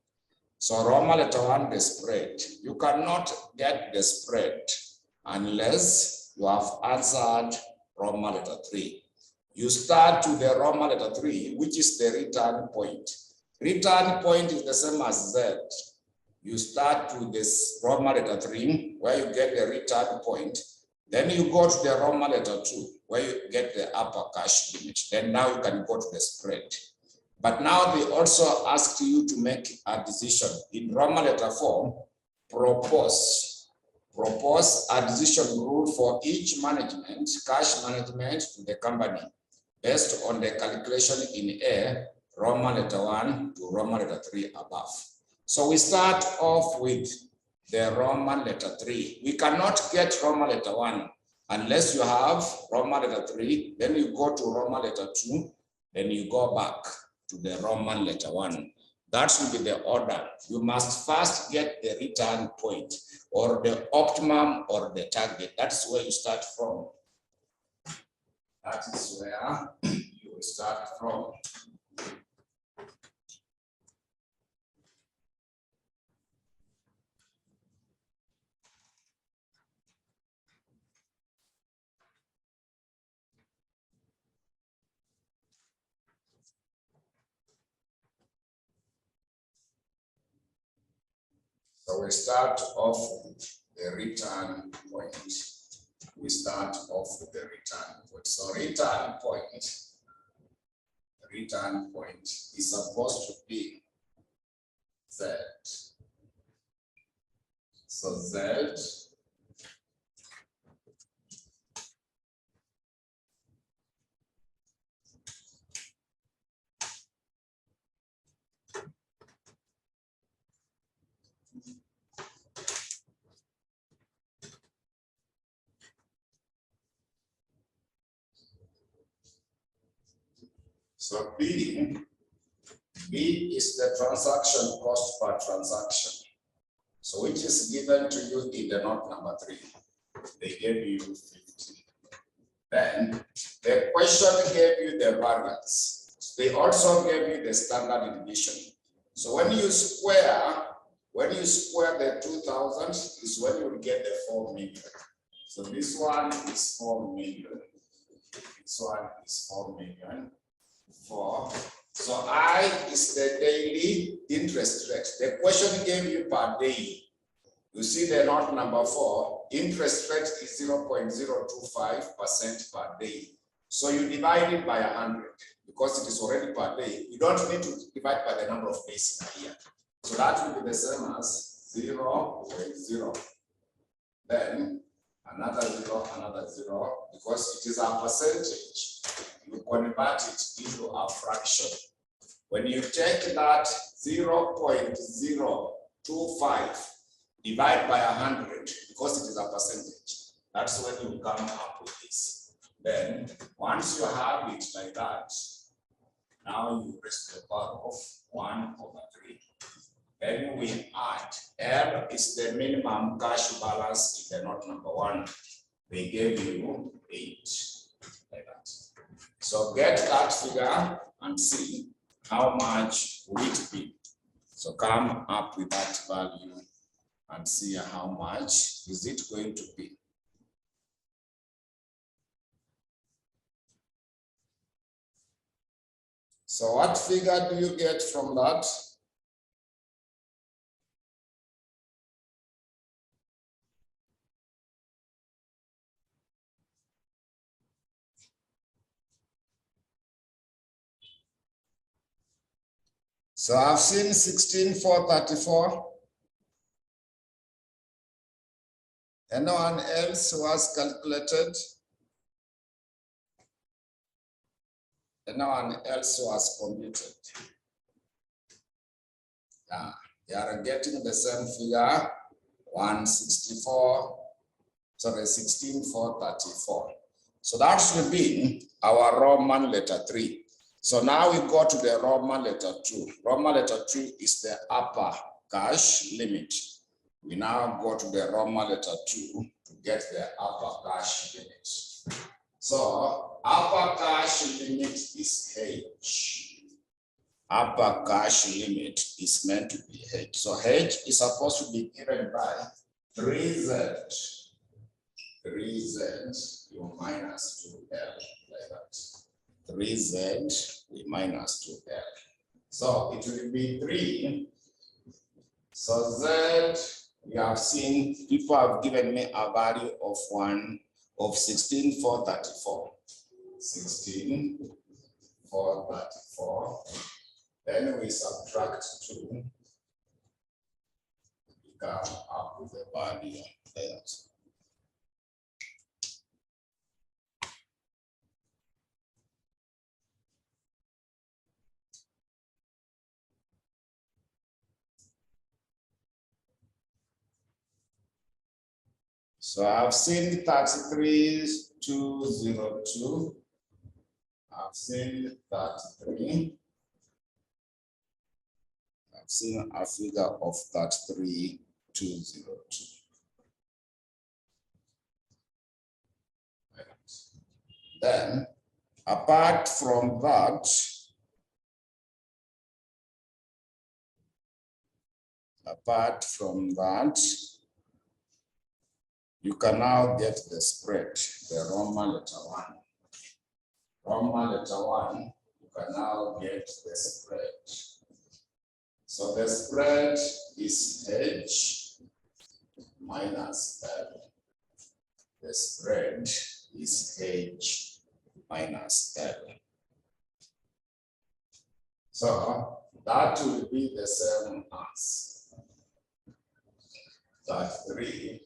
So Roman letter 1, the spread. You cannot get the spread unless you have answered Roman letter 3. You start with the Roman letter 3, which is the return point. Return point is the same as Z. You start with this Roman letter 3, where you get the return point. Then you go to the Roman letter 2, where you get the upper cash limit. Then now you can go to the spread. But now they also asked you to make a decision. In Roman letter form, propose a decision rule for each management, cash management to the company, based on the calculation in A, Roman letter 1 to Roman letter 3 above. So we start off with the Roman letter 3. We cannot get Roman letter 1 unless you have Roman letter 3, then you go to Roman letter 2, then you go back to the Roman letter 1. That should be the order. You must first get the return point, or the optimum, or the target. That's where you start from. That is where you will start from. So we start off with the return point. We start off with the return point. So return point is supposed to be Z. So Z So B is the transaction cost per transaction. So which is given to you in the note number 3. They gave you 50. Then the question gave you the variance. They also gave you the standard deviation. So when you square the 2000 is when you get the 4 million. So this one is 4 million. This one is 4 million. 4. So I is the daily interest rate. The question gave you per day. You see the note number 4, interest rate is 0.025% per day. So you divide it by 100 because it is already per day. You don't need to divide by the number of days in a year. So that will be the same as 0.0. Then another 0, because it is a percentage. You convert it into a fraction. When you take that 0.025 divide by 100, because it is a percentage, that's when you come up with this. Then once you have it like that, now you raise the power of 1/3. Then we add, L is the minimum cash balance in the note number 1. They gave you 8, like that. So get that figure and see how much will it be. So come up with that value and see how much is it going to be. So what figure do you get from that? So I've seen 16,434. And no one else was calculated. And no one else was computed. Yeah, they are getting the same figure, 16,434. So that should be our Roman letter 3. So now we go to the Roman letter 2. Roman letter 2 is the upper cash limit. We now go to the Roman letter 2 to get the upper cash limit. So upper cash limit is H. Upper cash limit is meant to be H. So H is supposed to be given by 3Z. 3Z, you minus 2L, like that. 3Z, we minus 2L. So it will be 3. So Z, we have seen people have given me a value of 16,434. 16,434. Then we subtract 2. We come up with a value like that. So I've seen 33,202. I've seen 33. I've seen a figure of 33,202. Then, apart from that, you can now get the spread, the Roman letter 1. Roman letter 1, you can now get the spread. So the spread is H minus L. The spread is H minus L. So that will be the same as 33,202.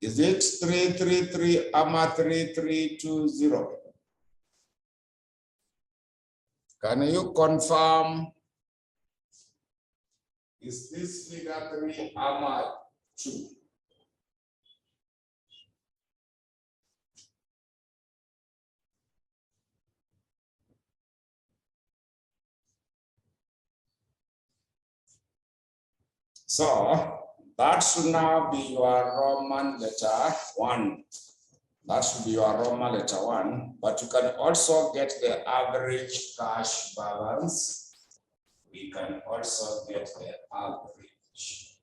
Is it 333 3320? Can you confirm Is this figure 3 AMA 2? So that should now be your Roman letter 1. That should be your Roman letter 1, but you can also get the average cash balance. We can also get the average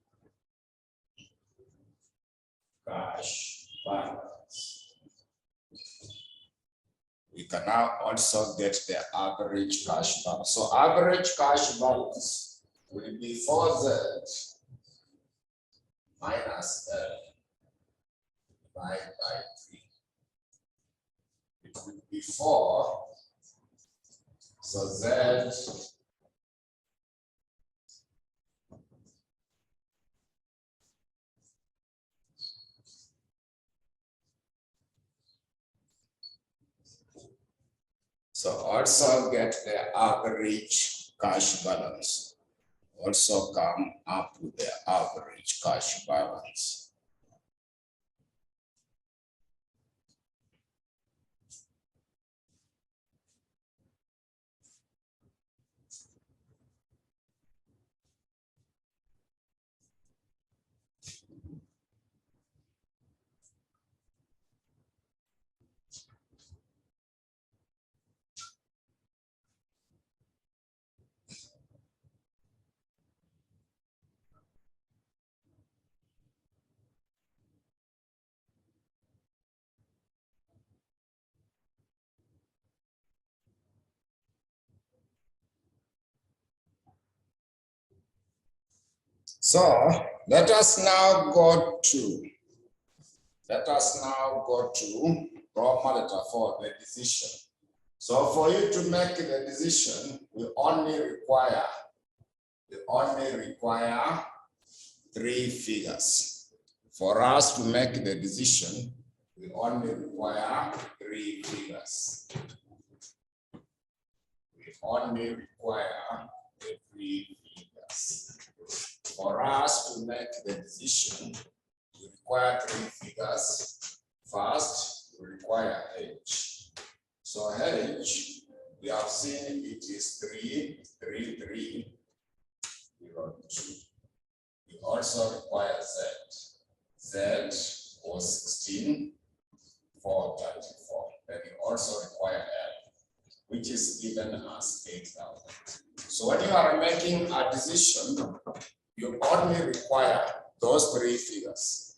cash balance. We can now also get the average cash balance. So average cash balance will be 4Z minus L divided by 3. It will be 4. So Z so also get the average cash balance. Also come up with the average cash balance. So let us now go to Roman letter 4, the decision. So for you to make the decision, we only require 3 figures. For us to make the decision, we only require 3 figures. We only require 3 figures. For us to make the decision, we require 3 figures. First, we require H. So H, we have seen it is 3, 3, 3, 0, 2. We also require Z. Z was 16, 4, 34. Then we also require L, which is given as 8,000. So when you are making a decision, you only require those 3 figures.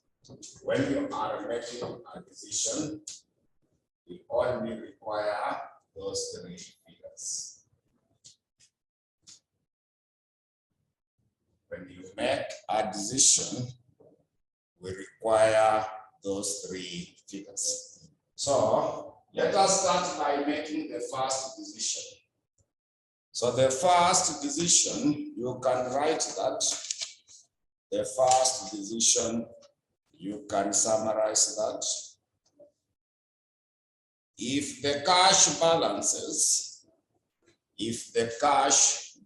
When you are making a decision, you only require those 3 figures. When you make a decision, we require those 3 figures. So let us start by making the first decision. So the first decision, you can write that. The first decision, you can summarize that. If the cash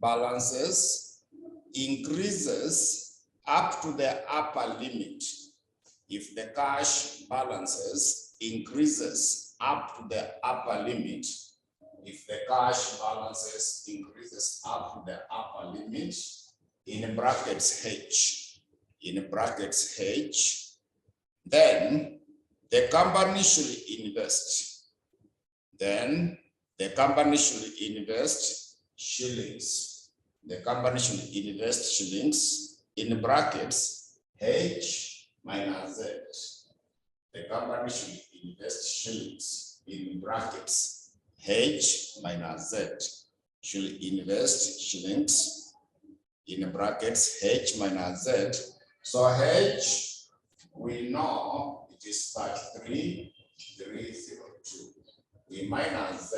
balances increases up to the upper limit, if the cash balances increases up to the upper limit, if the cash balances increases up to the upper limit, in brackets H, then the company should invest. Then the company should invest shillings. The company should invest shillings in brackets H minus Z. The company should invest shillings in brackets H minus Z. Should invest shillings in brackets H minus Z. So H, we know it is 33,302. We minus Z,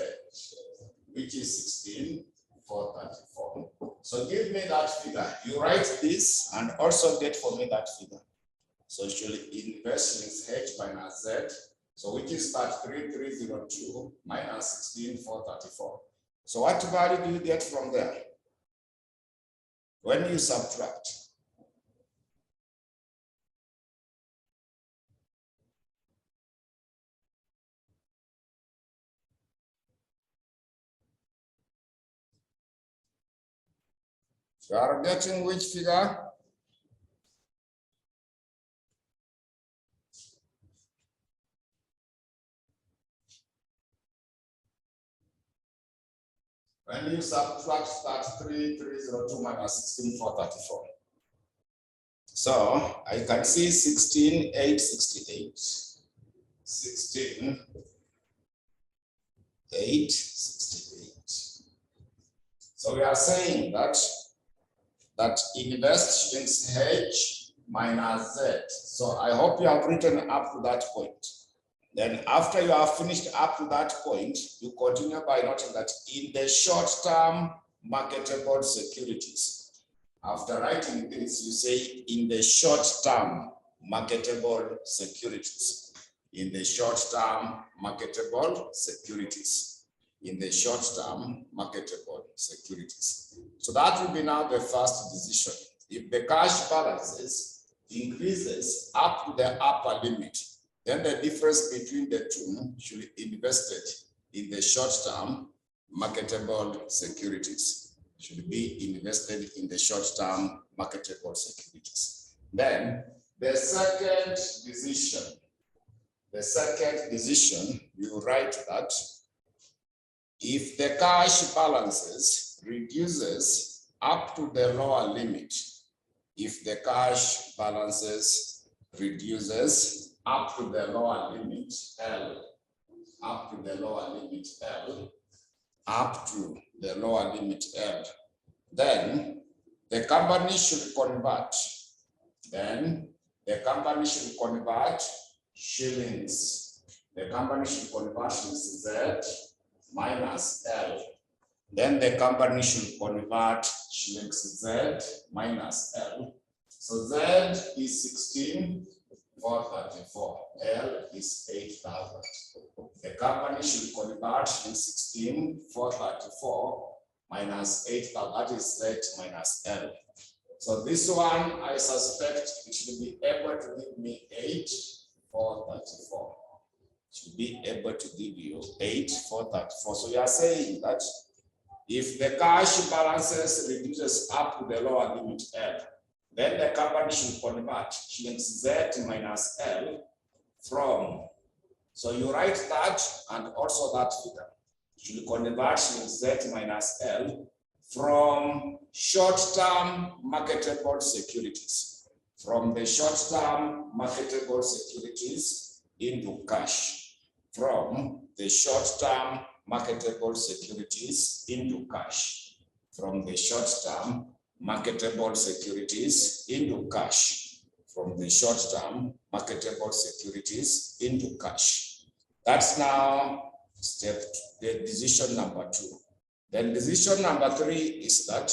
which is 16,434. So give me that figure. You write this and also get for me that figure. So actually invest in H minus Z. So which is 33,302 minus 16,434. So what value do you get from there? when you subtract, you are getting which figure? When you subtract that 3302 minus 16434. So I can see 16868. 16868. So we are saying that invest shillings H minus Z. So I hope you have written up to that point. Then after you have finished up to that point, you continue by noting that in the short-term marketable securities. After writing this, you say in the short-term marketable securities. In the short-term marketable securities. In the short-term marketable securities. So that will be now the first decision. If the cash balances increases up to the upper limit, then the difference between the two should be invested in the short-term marketable securities. Should be invested in the short-term marketable securities. Then the second decision, you write that if the cash balances reduces up to the lower limit, if the cash balances reduces up to the lower limit L, up to the lower limit L, up to the lower limit L, then the company should convert. Then the company should convert shillings. The company should convert shillings Z minus L. Then the company should convert shillings Z minus L. So Z is 16,434. L is 8,000. The company should convert 16,434 minus 8,000. That is Z minus L. So this one, I suspect it should be able to give me 8,434. Should be able to give you 8,434. So you are saying that if the cash balances reduces up to the lower limit L, then the company should convert shillings Z minus L from, so you write that and also that figure. Should convert shillings Z minus L from short-term marketable securities, from the short-term marketable securities into cash, from the short-term marketable securities into cash, from the short-term marketable securities into cash, from the short-term marketable securities into cash. That's the decision number 2. Then decision number 3 is that,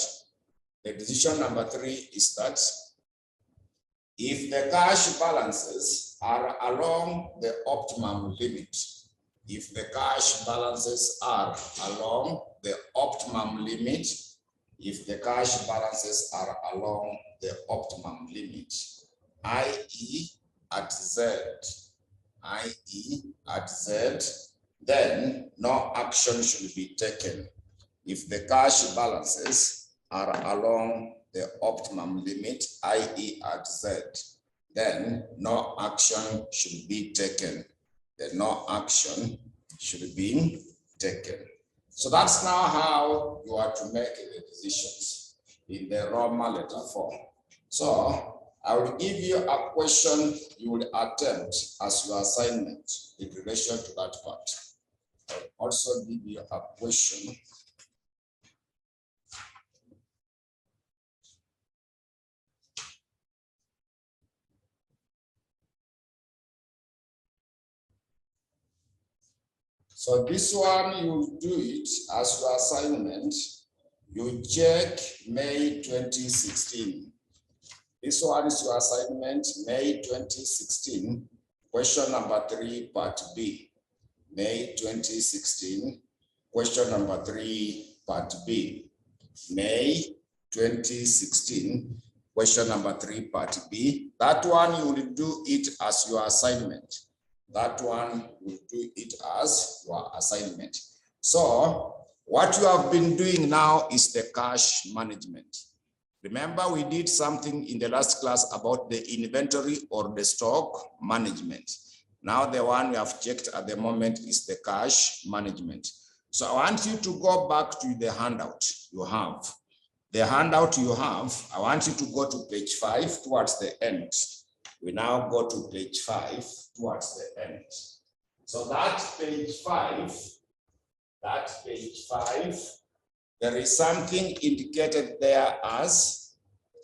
if the cash balances are along the optimum limit, if the cash balances are along the optimum limit, if the cash balances are along the optimum limit, i.e. at Z, then no action should be taken. If the cash balances are along the optimum limit, i.e. at Z, then no action should be taken. Then no action should be taken. So that's now how you are to make the decisions in the Roman letter form. So I will give you a question you will attempt as your assignment in relation to that part. I will also give you a question . So this one, you do it as your assignment. You check May 2016. This one is your assignment, May 2016, question number 3, part B. May 2016, question number 3, part B. May 2016, question number 3, part B. That one you will do it as your assignment. That one will do it as your assignment. So what you have been doing now is the cash management. Remember, we did something in the last class about the inventory or the stock management. Now the one we have checked at the moment is the cash management. So I want you to go back to the handout you have. The handout you have, I want you to go to page 5 towards the end. We now go to page 5 towards the end. So that page 5, there is something indicated there as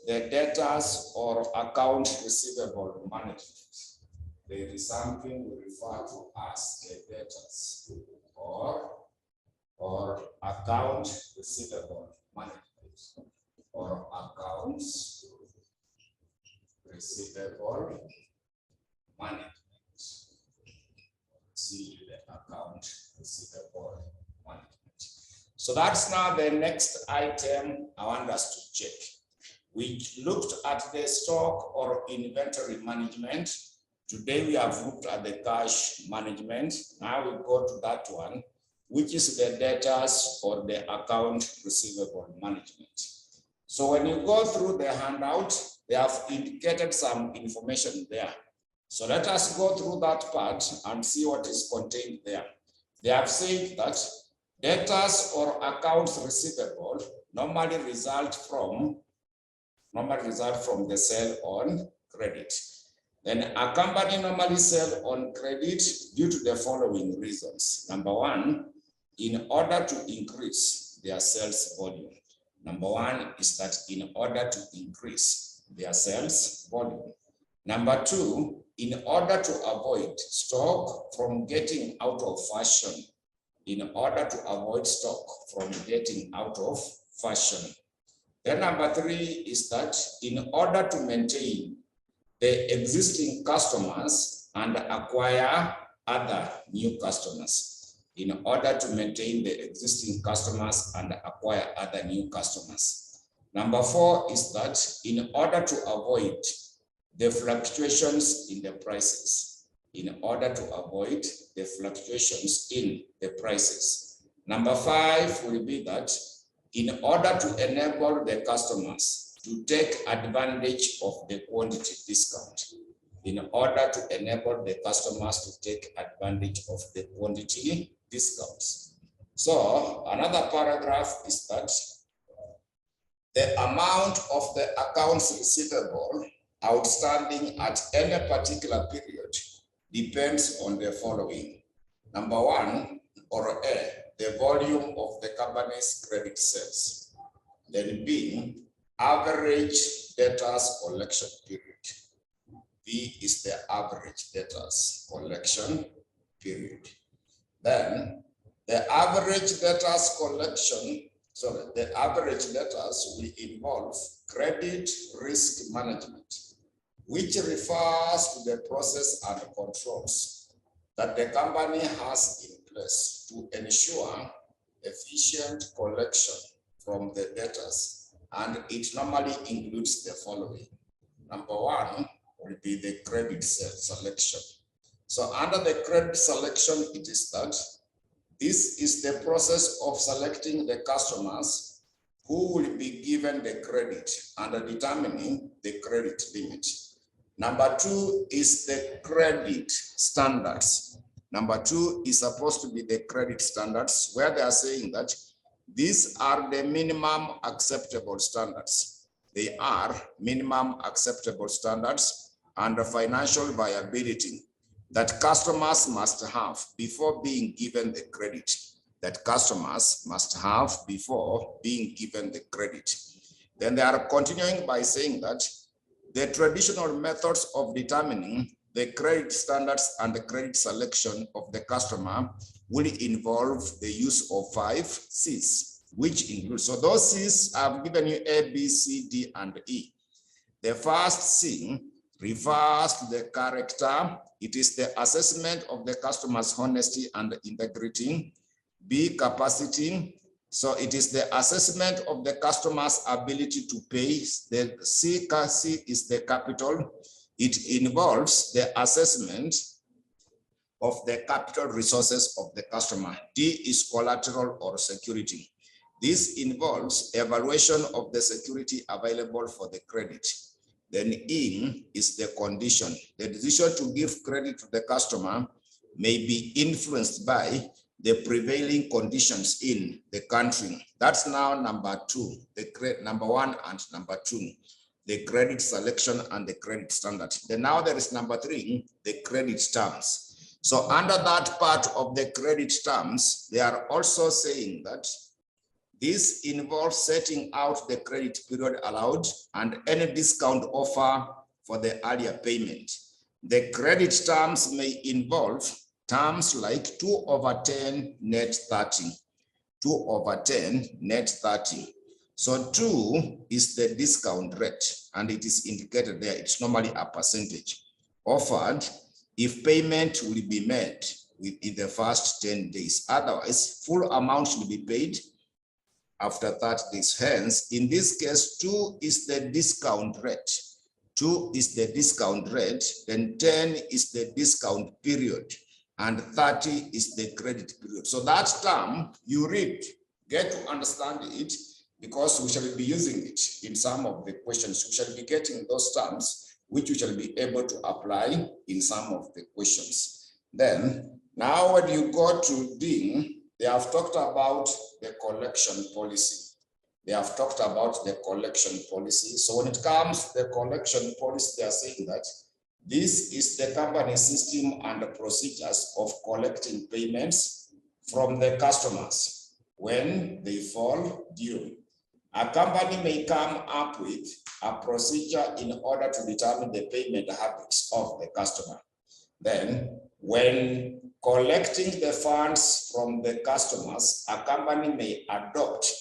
the debtors or account receivable management. There is something we refer to as the debtors or account receivable management or accounts receivable management. See the account receivable management. So that's now the next item I want us to check. We looked at the stock or inventory management. Today we have looked at the cash management. Now we go to that one, which is the debtors or the account receivable management. So when you go through the handout, they have indicated some information there. So let us go through that part and see what is contained there. They have said that debtors or accounts receivable normally result from the sale on credit. Then a company normally sell on credit due to the following reasons. Number one, in order to increase their sales volume. Number one is that in order to increase their sales volume. Number two, in order to avoid stock from getting out of fashion. In order to avoid stock from getting out of fashion. Then number three is that in order to maintain the existing customers and acquire other new customers. In order to maintain the existing customers and acquire other new customers. Number four is that in order to avoid the fluctuations in the prices. In order to avoid the fluctuations in the prices. Number five will be that in order to enable the customers to take advantage of the quantity discount. In order to enable the customers to take advantage of the quantity discounts. So another paragraph is that the amount of the accounts receivable outstanding at any particular period depends on the following. Number one, or A, the volume of the company's credit sales. Then B, average debtors collection period. B is the average debtors collection period. Then the average debtors collection, the average debtors will involve credit risk management, which refers to the process and controls that the company has in place to ensure efficient collection from the debtors. And it normally includes the following. Number one will be the credit selection. So under the credit selection, it is that this is the process of selecting the customers who will be given the credit and determining the credit limit. Number two is the credit standards. Number two is supposed to be the credit standards, where they are saying that these are the minimum acceptable standards. They are minimum acceptable standards and the financial viability that customers must have before being given the credit. That customers must have before being given the credit. Then they are continuing by saying that the traditional methods of determining the credit standards and the credit selection of the customer will involve the use of 5 C's, which include, so those C's I've given you A, B, C, D, and E. The first C refers to the character. It is the assessment of the customer's honesty and integrity. B, capacity. So it is the assessment of the customer's ability to pay. The C is the capital. It involves the assessment of the capital resources of the customer. D is collateral or security. This involves evaluation of the security available for the credit. Then E is the condition. The decision to give credit to the customer may be influenced by the prevailing conditions in the country. That's now number two, number one and number two, the credit selection and the credit standard. Then now there is number three, the credit terms. So under that part of the credit terms, they are also saying that this involves setting out the credit period allowed and any discount offer for the earlier payment. The credit terms may involve terms like 2/10 net 30, 2/10 net 30. So 2 is the discount rate and it is indicated there. It's normally a percentage offered if payment will be made within the first 10 days. Otherwise, full amount should be paid after 30 days. Hence, in this case, 2 is the discount rate. 2 is the discount rate, then 10 is the discount period, and 30 is the credit period. So that term you read, get to understand it, because we shall be using it in some of the questions. We shall be getting those terms, which we shall be able to apply in some of the questions. Then, now when you go to D, they have talked about the collection policy. They have talked about the collection policy. So when it comes to the collection policy, they are saying that this is the company system and the procedures of collecting payments from the customers when they fall due. A company may come up with a procedure in order to determine the payment habits of the customer. Then, when collecting the funds from the customers, a company may adopt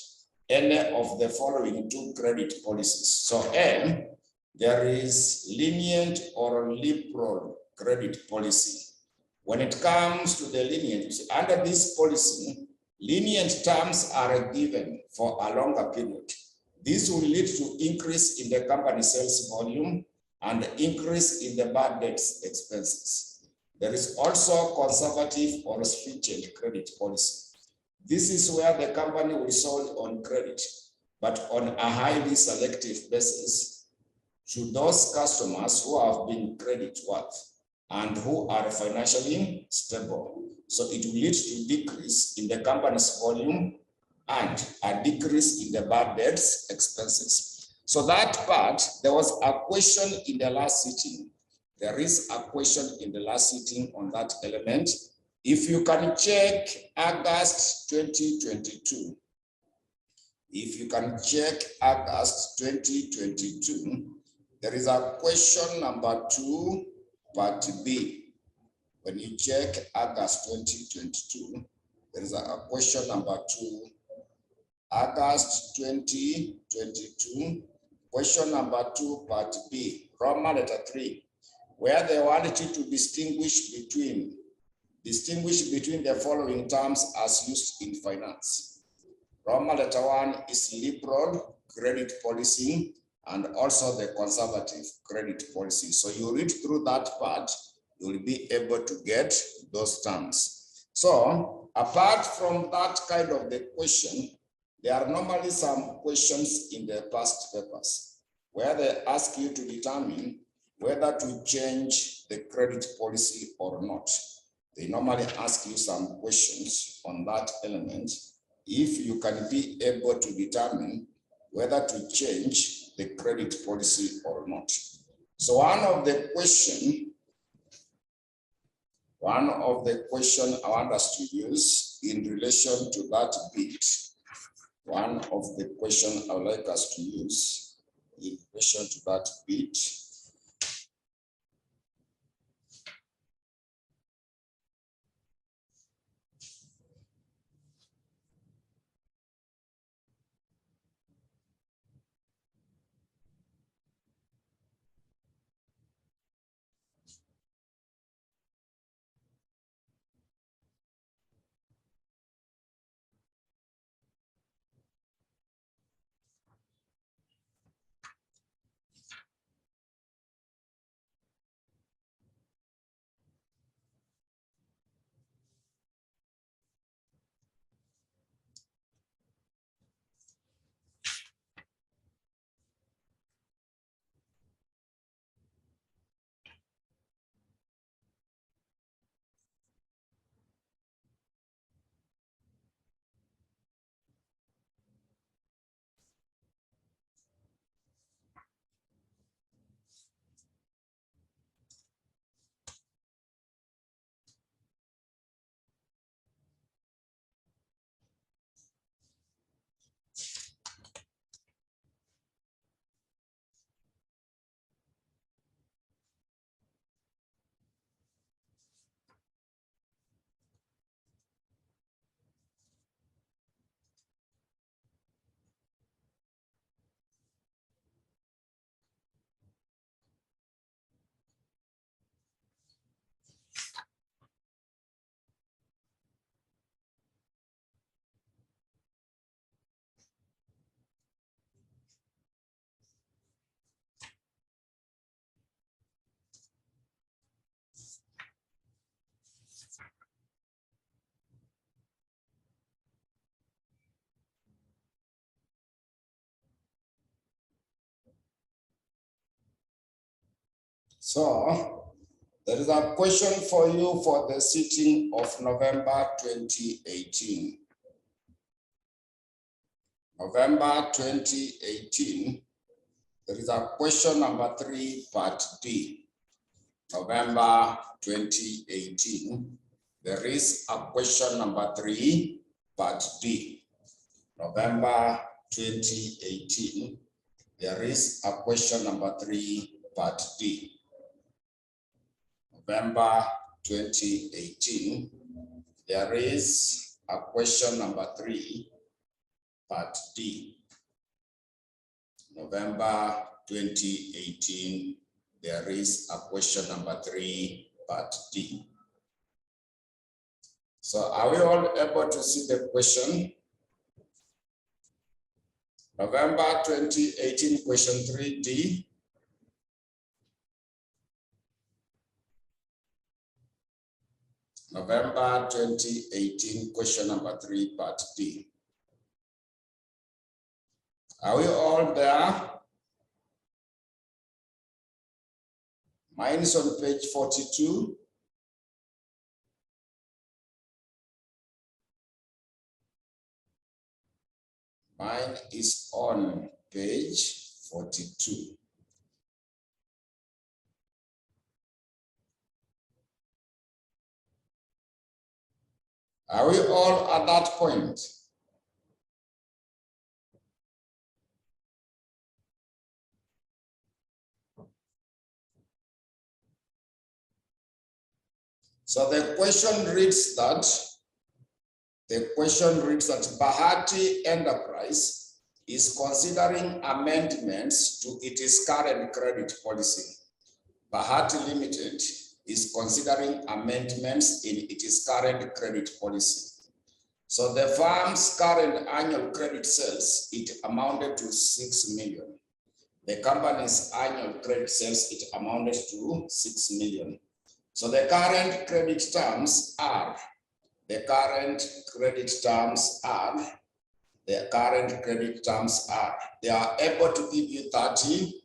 any of the following two credit policies. So M, there is lenient or liberal credit policy. When it comes to the lenient, under this policy, lenient terms are given for a longer period. This will lead to increase in the company sales volume and increase in the bad debts expenses. There is also conservative or stringent credit policy. This is where the company will sell on credit, but on a highly selective basis to those customers who have been credit worth and who are financially stable. So it will lead to decrease in the company's volume and a decrease in the bad debts expenses. So that part, there was a question in the last sitting. There is a question in the last sitting on that element. If you can check August 2022, if you can check August 2022, there is a question number 2, part B. When you check August 2022, there is a question number 2, August 2022, question number 2, part B, Roman letter 3, where they wanted you to distinguish between the following terms as used in finance. Roman letter 1 is liberal credit policy and also the conservative credit policy. So you read through that part, you will be able to get those terms. So apart from that kind of the question, there are normally some questions in the past papers where they ask you to determine whether to change the credit policy or not. They normally ask you some questions on that element if you can be able to determine whether to change the credit policy or not. So one of the question I want us to use in relation to that bit, one of the question I would like us to use in relation to that bit, So there is a question for you for the sitting of November 2018. November 2018, there is a question number 3, part D. November 2018, there is a question number 3, part D. November 2018, there is a question number 3, part D. November 2018, there is a question number 3, part D. November 2018, there is a question number 3, part D. So are we all able to see the question? November 2018, question 3D. November 2018, question number 3, part D. Are we all there? Mine is on page 42. Mine is on page 42. Are we all at that point? So the question reads that Bahati Enterprise is considering amendments to its current credit policy. Bahati Limited is considering amendments in its current credit policy. So the firm's current annual credit sales, it amounted to 6 million. The company's annual credit sales, it amounted to 6 million. So the current credit terms are, they are able to give you 30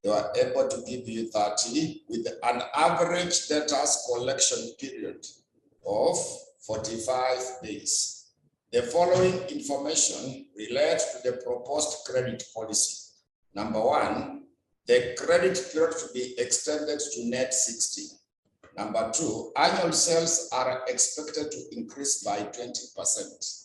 they are able to give you 30 with an average debtors collection period of 45 days. The following information relates to the proposed credit policy. Number 1, the credit period to be extended to net 60. Number 2, annual sales are expected to increase by 20%.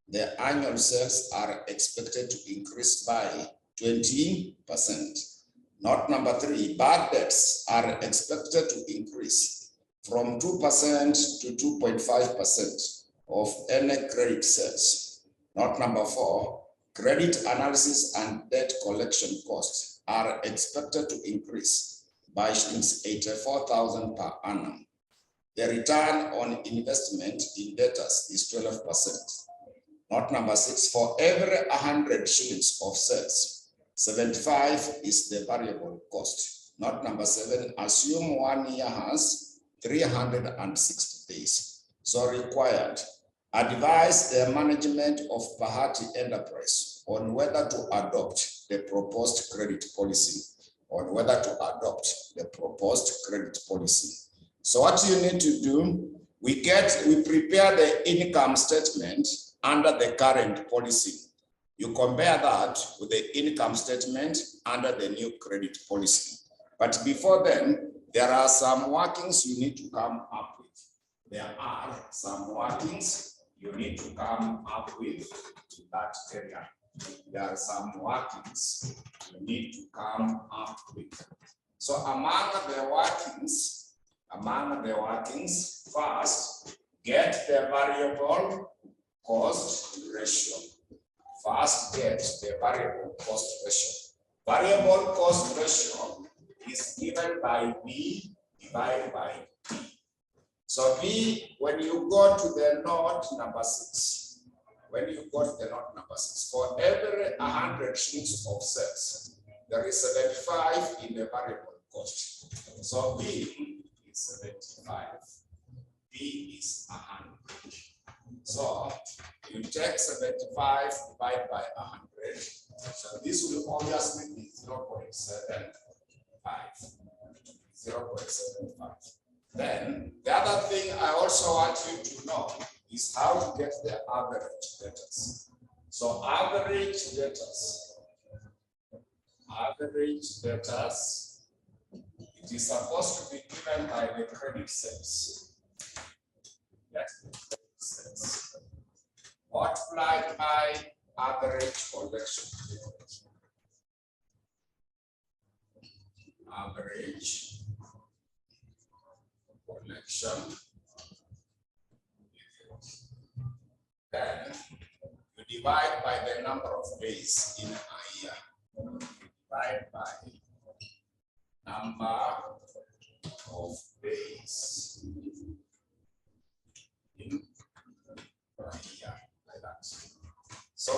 The annual sales are expected to increase by 20%. Note number 3, bad debts are expected to increase from 2% to 2.5% of any credit sales. Note number 4, credit analysis and debt collection costs are expected to increase by 84,000 per annum. The return on investment in debtors is 12%. Note number 6, for every 100 shillings of sales, 75 is the variable cost. Note number 7, assume 1 year has 360 days. So required, advise the management of Bahati Enterprise on whether to adopt the proposed credit policy. So what you need to do, we prepare the income statement under the current policy. You compare that with the income statement under the new credit policy. But before then, there are some workings you need to come up with. There are some workings you need to come up with to that area. There are some workings you need to come up with. So among the workings, first, get the variable cost ratio. First, get the variable cost ratio. Variable cost ratio is given by V divided by P. So V, when you go to the note number 6, for every 100 shillings of sales, there is 75 in the variable cost. So V is 75. V is 100. So you take 75 divided by 100. So this will obviously be 0.7. 0.75. Then the other thing I also want you to know is how to get the average debtors. So average debtors, it is supposed to be given by the credit sales. That's the credit sales. Multiplied by average collection period. Average collection period. Then you divide by the number of days in a year. Divide by number of days in a year, like that. So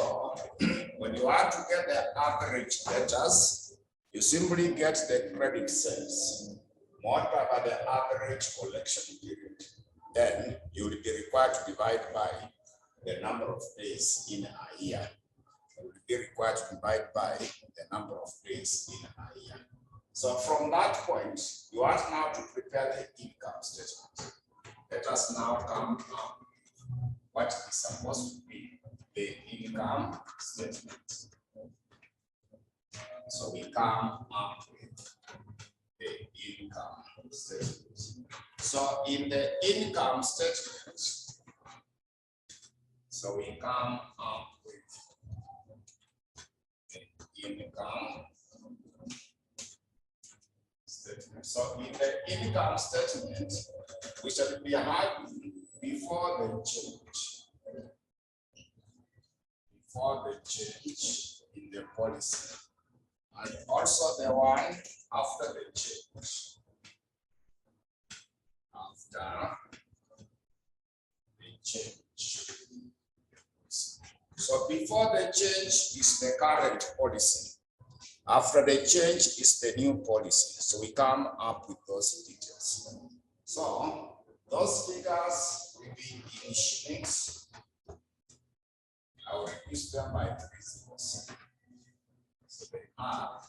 when you want to get the average debtors, you simply get the credit sales multiplied by the average collection period. Then you will be required to divide by the number of days in a year. You will be required to divide by the number of days in a year. So from that point, you are now to prepare the income statement. Let us now come up what is supposed to be the income statement. So we come up with the income statement. So in the income statement, so we come up with the income statement. So in the income statement, we shall be having before the change. Before the change in the policy. And also the one after the change. After the change. So before the change is the current policy. After the change is the new policy. So we come up with those details. So those figures will be in shillings. I will reduce them by 3 zeros. So they are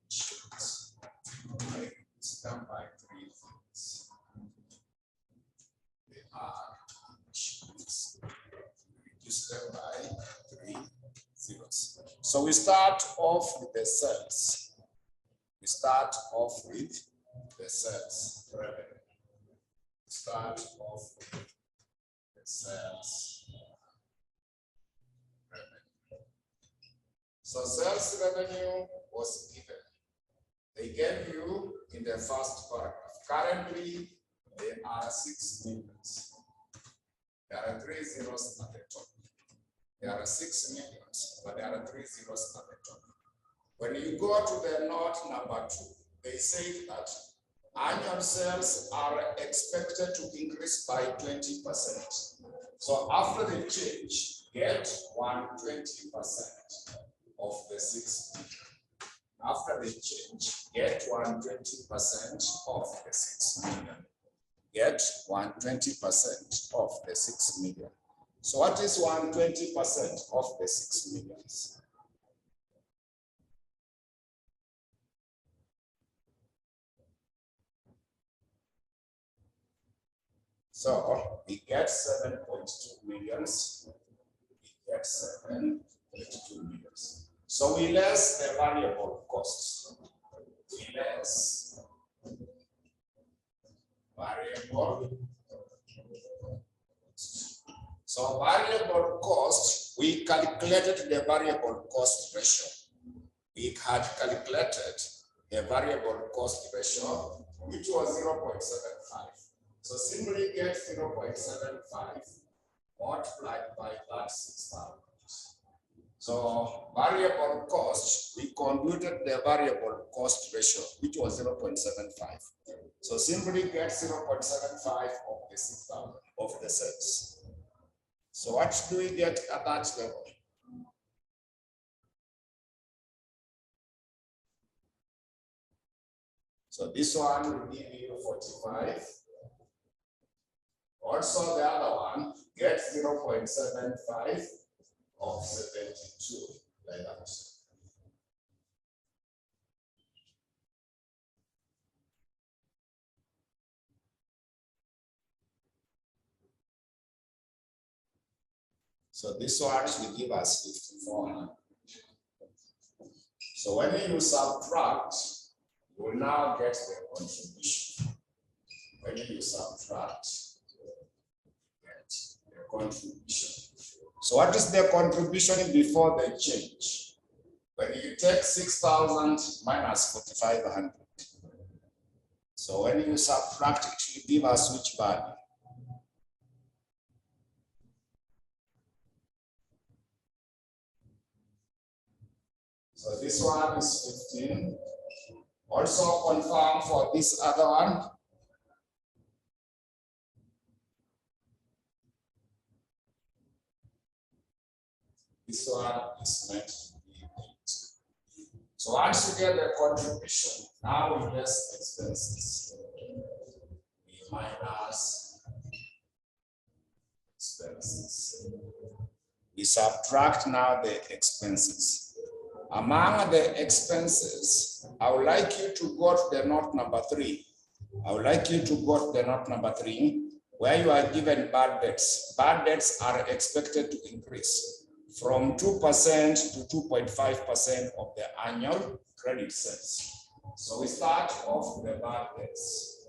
shillings. I will reduce them by 3 zeros. They are shillings. Reduce them by 3 zeros. So we start off with the sales. We start off with the sales revenue. Start off with the sales revenue. So sales revenue was given. They gave you in the first paragraph. Currently, there are 6 millions. There are 3 zeros at the top. There are 6 millions, but there are 3 zeros at the top. When you go to the note number 2, they say that annual sales are expected to increase by 20%. So after the change, get 120% of the 6 million. After the change, get 120% of the 6 million. Get 120% of the 6 million. So what is 120% of the 6 millions? So we get 7.2 millions. We get 7.2 millions. So we less the variable costs. We less variable. So variable cost, we calculated the variable cost ratio. We had calculated the variable cost ratio, which was 0.75. So simply get 0.75 multiplied by that 6,000. So variable cost, we computed the variable cost ratio, which was 0.75. So simply get 0.75 of the 6,000 of the sales. So what do we get at that level? So this one will give you 45. Also the other one, get 0.75 of 72, like that. So this one will give us 5,400. So when you subtract, you will now get the contribution. When you subtract, get the contribution. So what is the contribution before the change? When you take 6,000 minus 4,500. So when you subtract, it will give us which value? So this one is 15. Also confirm for this other one. This one is meant to be 8. So once you get the contribution, now we less expenses. We minus expenses. We subtract now the expenses. Among the expenses, I would like you to go to the note number 3. I would like you to go to the note number 3, where you are given bad debts. Bad debts are expected to increase from 2% to 2.5% of the annual credit sales. So we start off with the bad debts.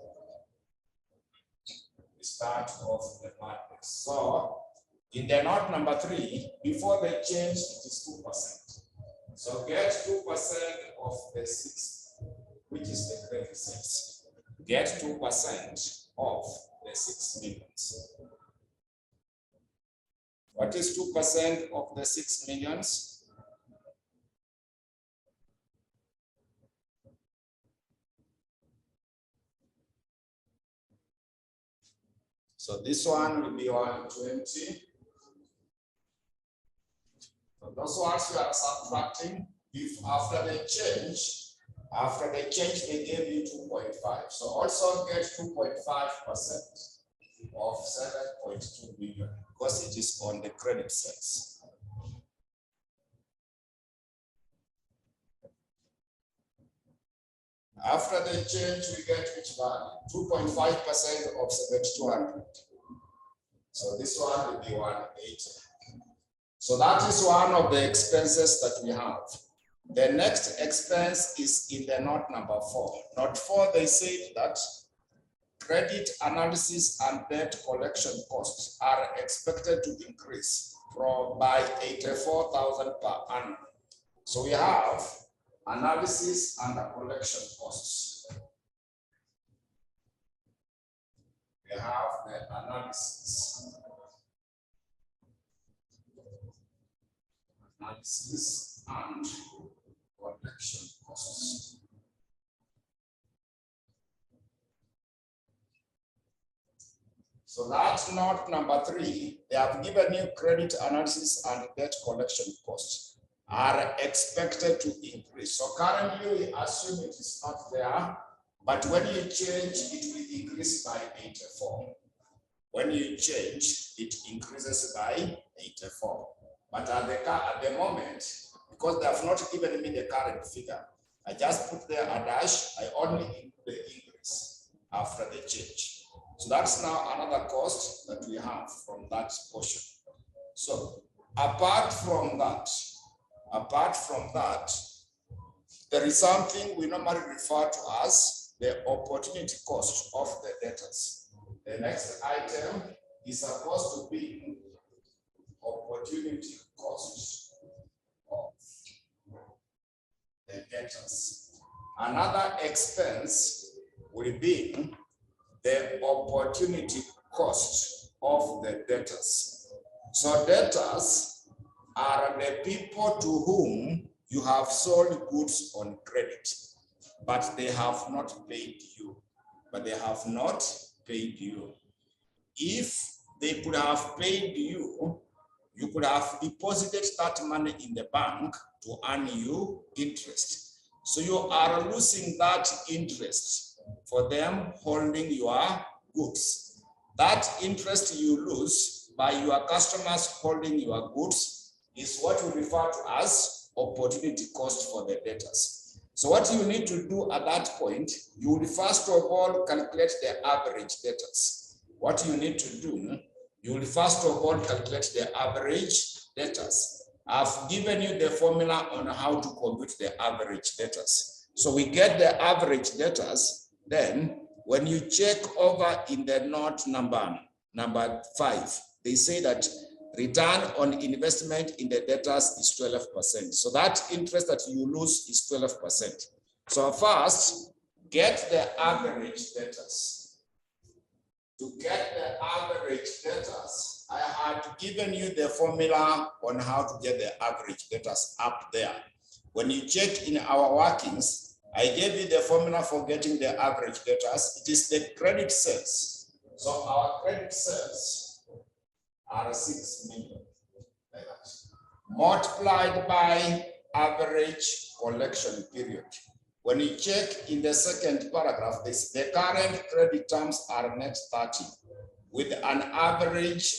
We start off with the bad debts. So in the note number 3, before the change, it is 2%. So get 2% of the 6, which is the credit sales. Get 2% of the 6 millions. What is 2% of the 6 millions? So this one will be 120. So those ones we are subtracting. If after the change they gave you 2.5. So also get 2.5% of 7.2 million because it is on the credit sales. After the change, we get which value? 2.5% of 7,200. So this one will be 180. So that is one of the expenses that we have. The next expense is in the note number 4. Note 4, they said that credit analysis and debt collection costs are expected to increase by 84,000 per annum. So we have analysis and collection costs. We have the analysis and collection costs. So that's note number 3. They have given you credit analysis and debt collection costs are expected to increase. So currently we assume it is not there, but when you change, it will increase by 84. When you change, it increases by 84. But at the moment, because they have not given me the current figure, I just put there a dash. I only include the increase after the change. So that's now another cost that we have from that portion. So apart from that, there is something we normally refer to as the opportunity cost of the debtors. The next item is supposed to be opportunity cost of the debtors. Another expense will be the opportunity cost of the debtors. So debtors are the people to whom you have sold goods on credit, but they have not paid you. If they could have paid you, you could have deposited that money in the bank to earn you interest. So you are losing that interest for them holding your goods. That interest you lose by your customers holding your goods is what we refer to as opportunity cost for the debtors. So what you need to do at that point, you will first of all calculate the average debtors. What you need to do, You will first of all calculate the average debtors. I've given you the formula on how to compute the average debtors. So we get the average debtors, then when you check over in the note number 5, they say that return on investment in the debtors is 12%. So that interest that you lose is 12%. So first, get the average debtors. To get the average debtors, I had given you the formula on how to get the average debtors up there. When you check in our workings, I gave you the formula for getting the average debtors. It is the credit sales. So our credit sales are 6 million, like that, multiplied by average collection period. When you check in the second paragraph, the current credit terms are net 30 with an average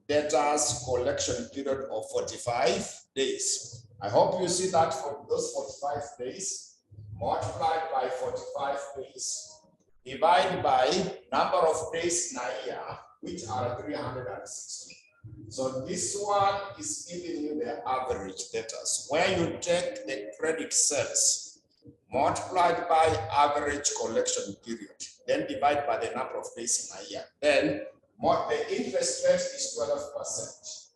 debtors collection period of 45 days. I hope you see that for those 45 days, multiplied by 45 days, divided by number of days in a year, which are 360. So this one is giving you the average debtors, where you take the credit sales multiplied by average collection period, then divide by the number of days in a year. Then the interest rate is 12%.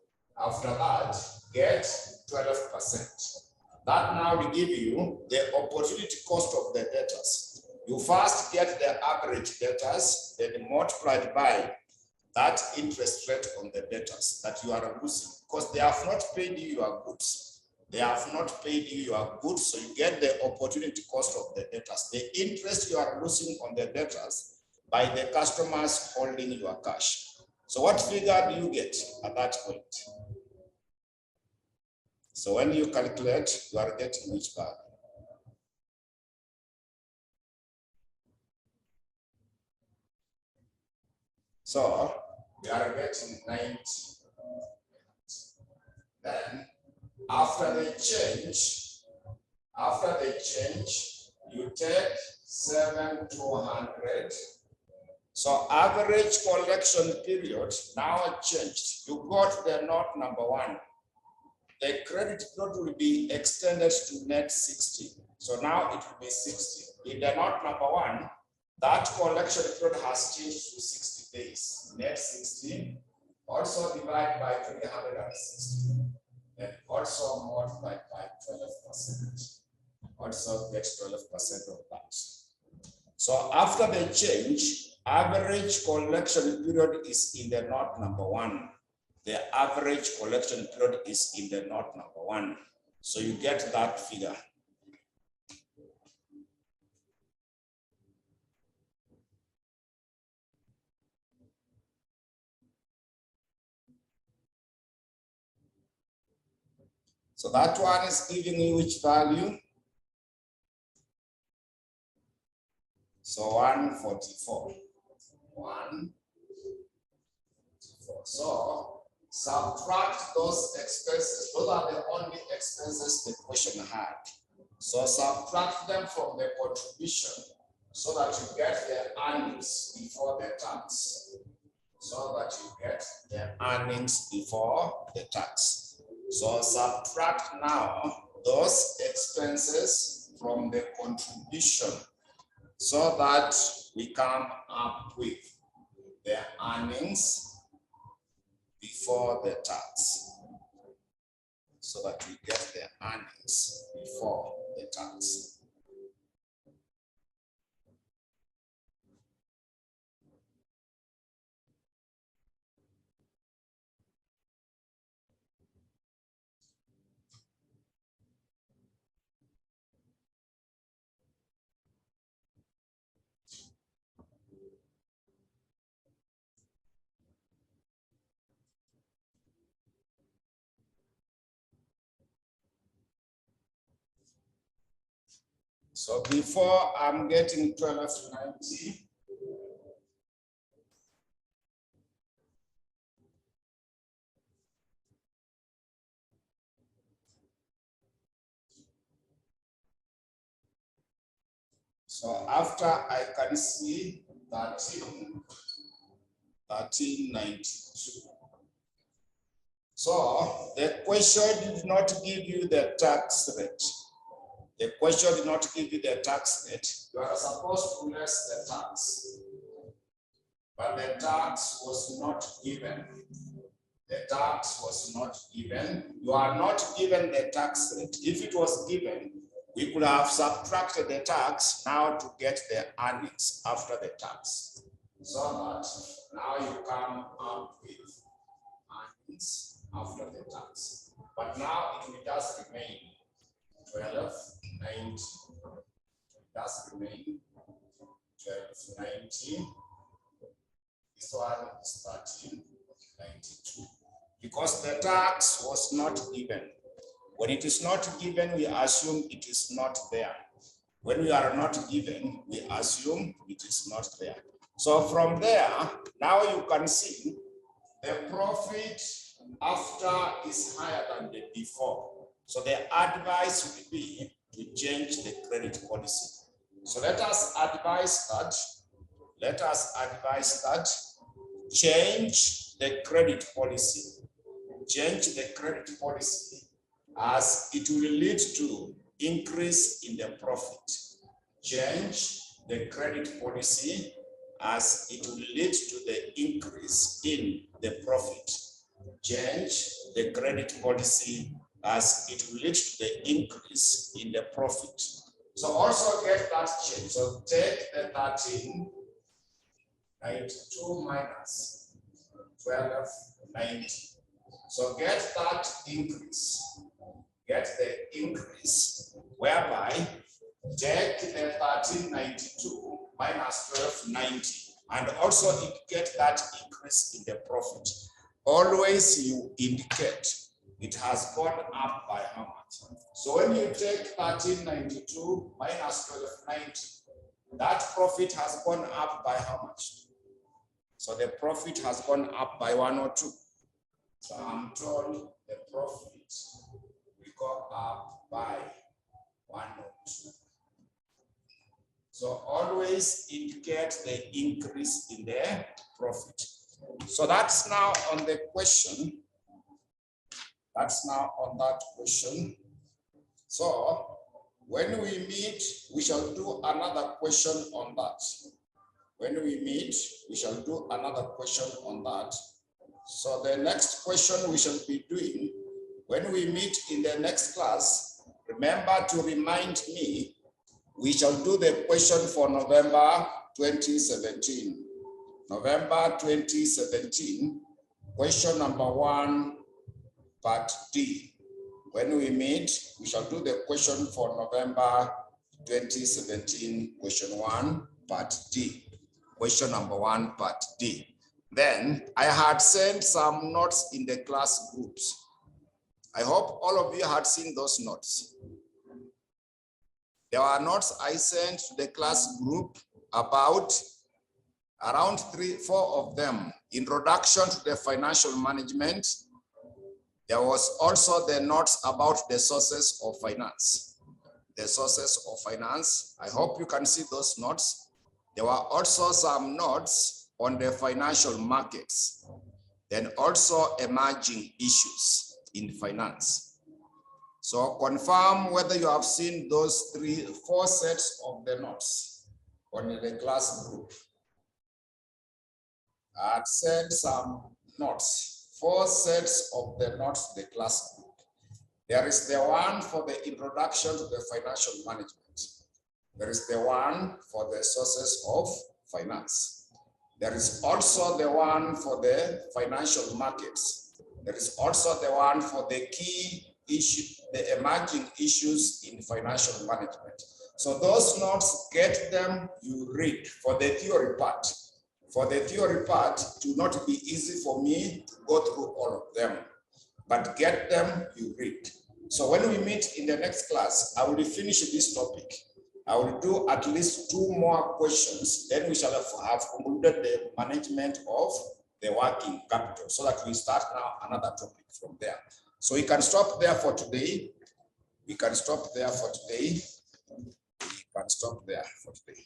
After that, get 12%. That now will give you the opportunity cost of the debtors. You first get the average debtors, then multiplied by that interest rate on the debtors that you are losing, because they have not paid you your goods. They have not paid you your goods, so you get the opportunity cost of the debtors, the interest you are losing on the debtors by the customers holding your cash. So what figure do you get at that point? So when you calculate, you are getting which value? So we are getting 90. Then after the change, you take 7,200. So average collection period now changed. You got the note number 1. The credit note will be extended to net 60. So now it will be 60. In the note number 1, that collection period has changed to 60 days. Net 60, also divide by 360. And also multiplied by 12%. Also gets 12% of that. So after the change, average collection period is in the note number 1. The average collection period is in the note number 1. So you get that figure. So that one is giving you which value? So 144. 144. So subtract those expenses. Those are the only expenses the question had. So subtract them from the contribution so that you get the earnings before the tax. So that you get the earnings before the tax. So subtract now those expenses from the contribution so that we come up with the earnings before the tax. So that we get the earnings before the tax. So before I'm getting 1290, so after I can see 1392. So the question did not give you the tax rate. The question did not give you the tax rate. You are supposed to less the tax, but the tax was not given. The tax was not given. You are not given the tax rate. If it was given, we could have subtracted the tax now to get the earnings after the tax. So that now you come up with earnings after the tax. But now it will just remain 1290. It does remain 1290. This one is 1392. Because the tax was not given. When it is not given, we assume it is not there. When we are not given, we assume it is not there. So from there, now you can see the profit after is higher than the before. So the advice would be to change the credit policy. So let us advise that change the credit policy. Change the credit policy as it will lead to increase in the profit. Change the credit policy as it will lead to the increase in the profit. Change the credit policy as it will lead to the increase in the profit. So also get that change. So take the 1392 minus 1290. So get that increase. Get the increase whereby take the 1392 minus 1290 and also get that increase in the profit. Always you indicate it has gone up by how much. So when you take 1392 minus 1290, that profit has gone up by how much? So the profit has gone up by 102. So I'm told the profit will go up by 102. So always indicate the increase in the profit. So that's now on the question. That's now on that question. So when we meet, we shall do another question on that. When we meet, we shall do another question on that. So the next question we shall be doing, when we meet in the next class, remember to remind me, we shall do the question for November 2017. November 2017, question number 1, part D. When we meet, we shall do the question for November 2017, question 1, part D. Question number 1, part D. Then I had sent some notes in the class groups. I hope all of you had seen those notes. There were notes I sent to the class group about around 3-4 of them. Introduction to the financial management. There was also the notes about the sources of finance. The sources of finance. I hope you can see those notes. There were also some notes on the financial markets, then also emerging issues in finance. So confirm whether you have seen those 3-4 sets of the notes on the class group. I had sent some notes, 4 sets of the notes to the class group. There is the one for the introduction to the financial management. There is the one for the sources of finance. There is also the one for the financial markets. There is also the one for the key issue, the emerging issues in financial management. So those notes, get them, you read for the theory part. For the theory part, it will not be easy for me to go through all of them, but get them, you read. So when we meet in the next class, I will finish this topic. I will do at least 2 more questions. Then we shall have concluded the management of the working capital so that we start now another topic from there. So we can stop there for today. We can stop there for today. We can stop there for today.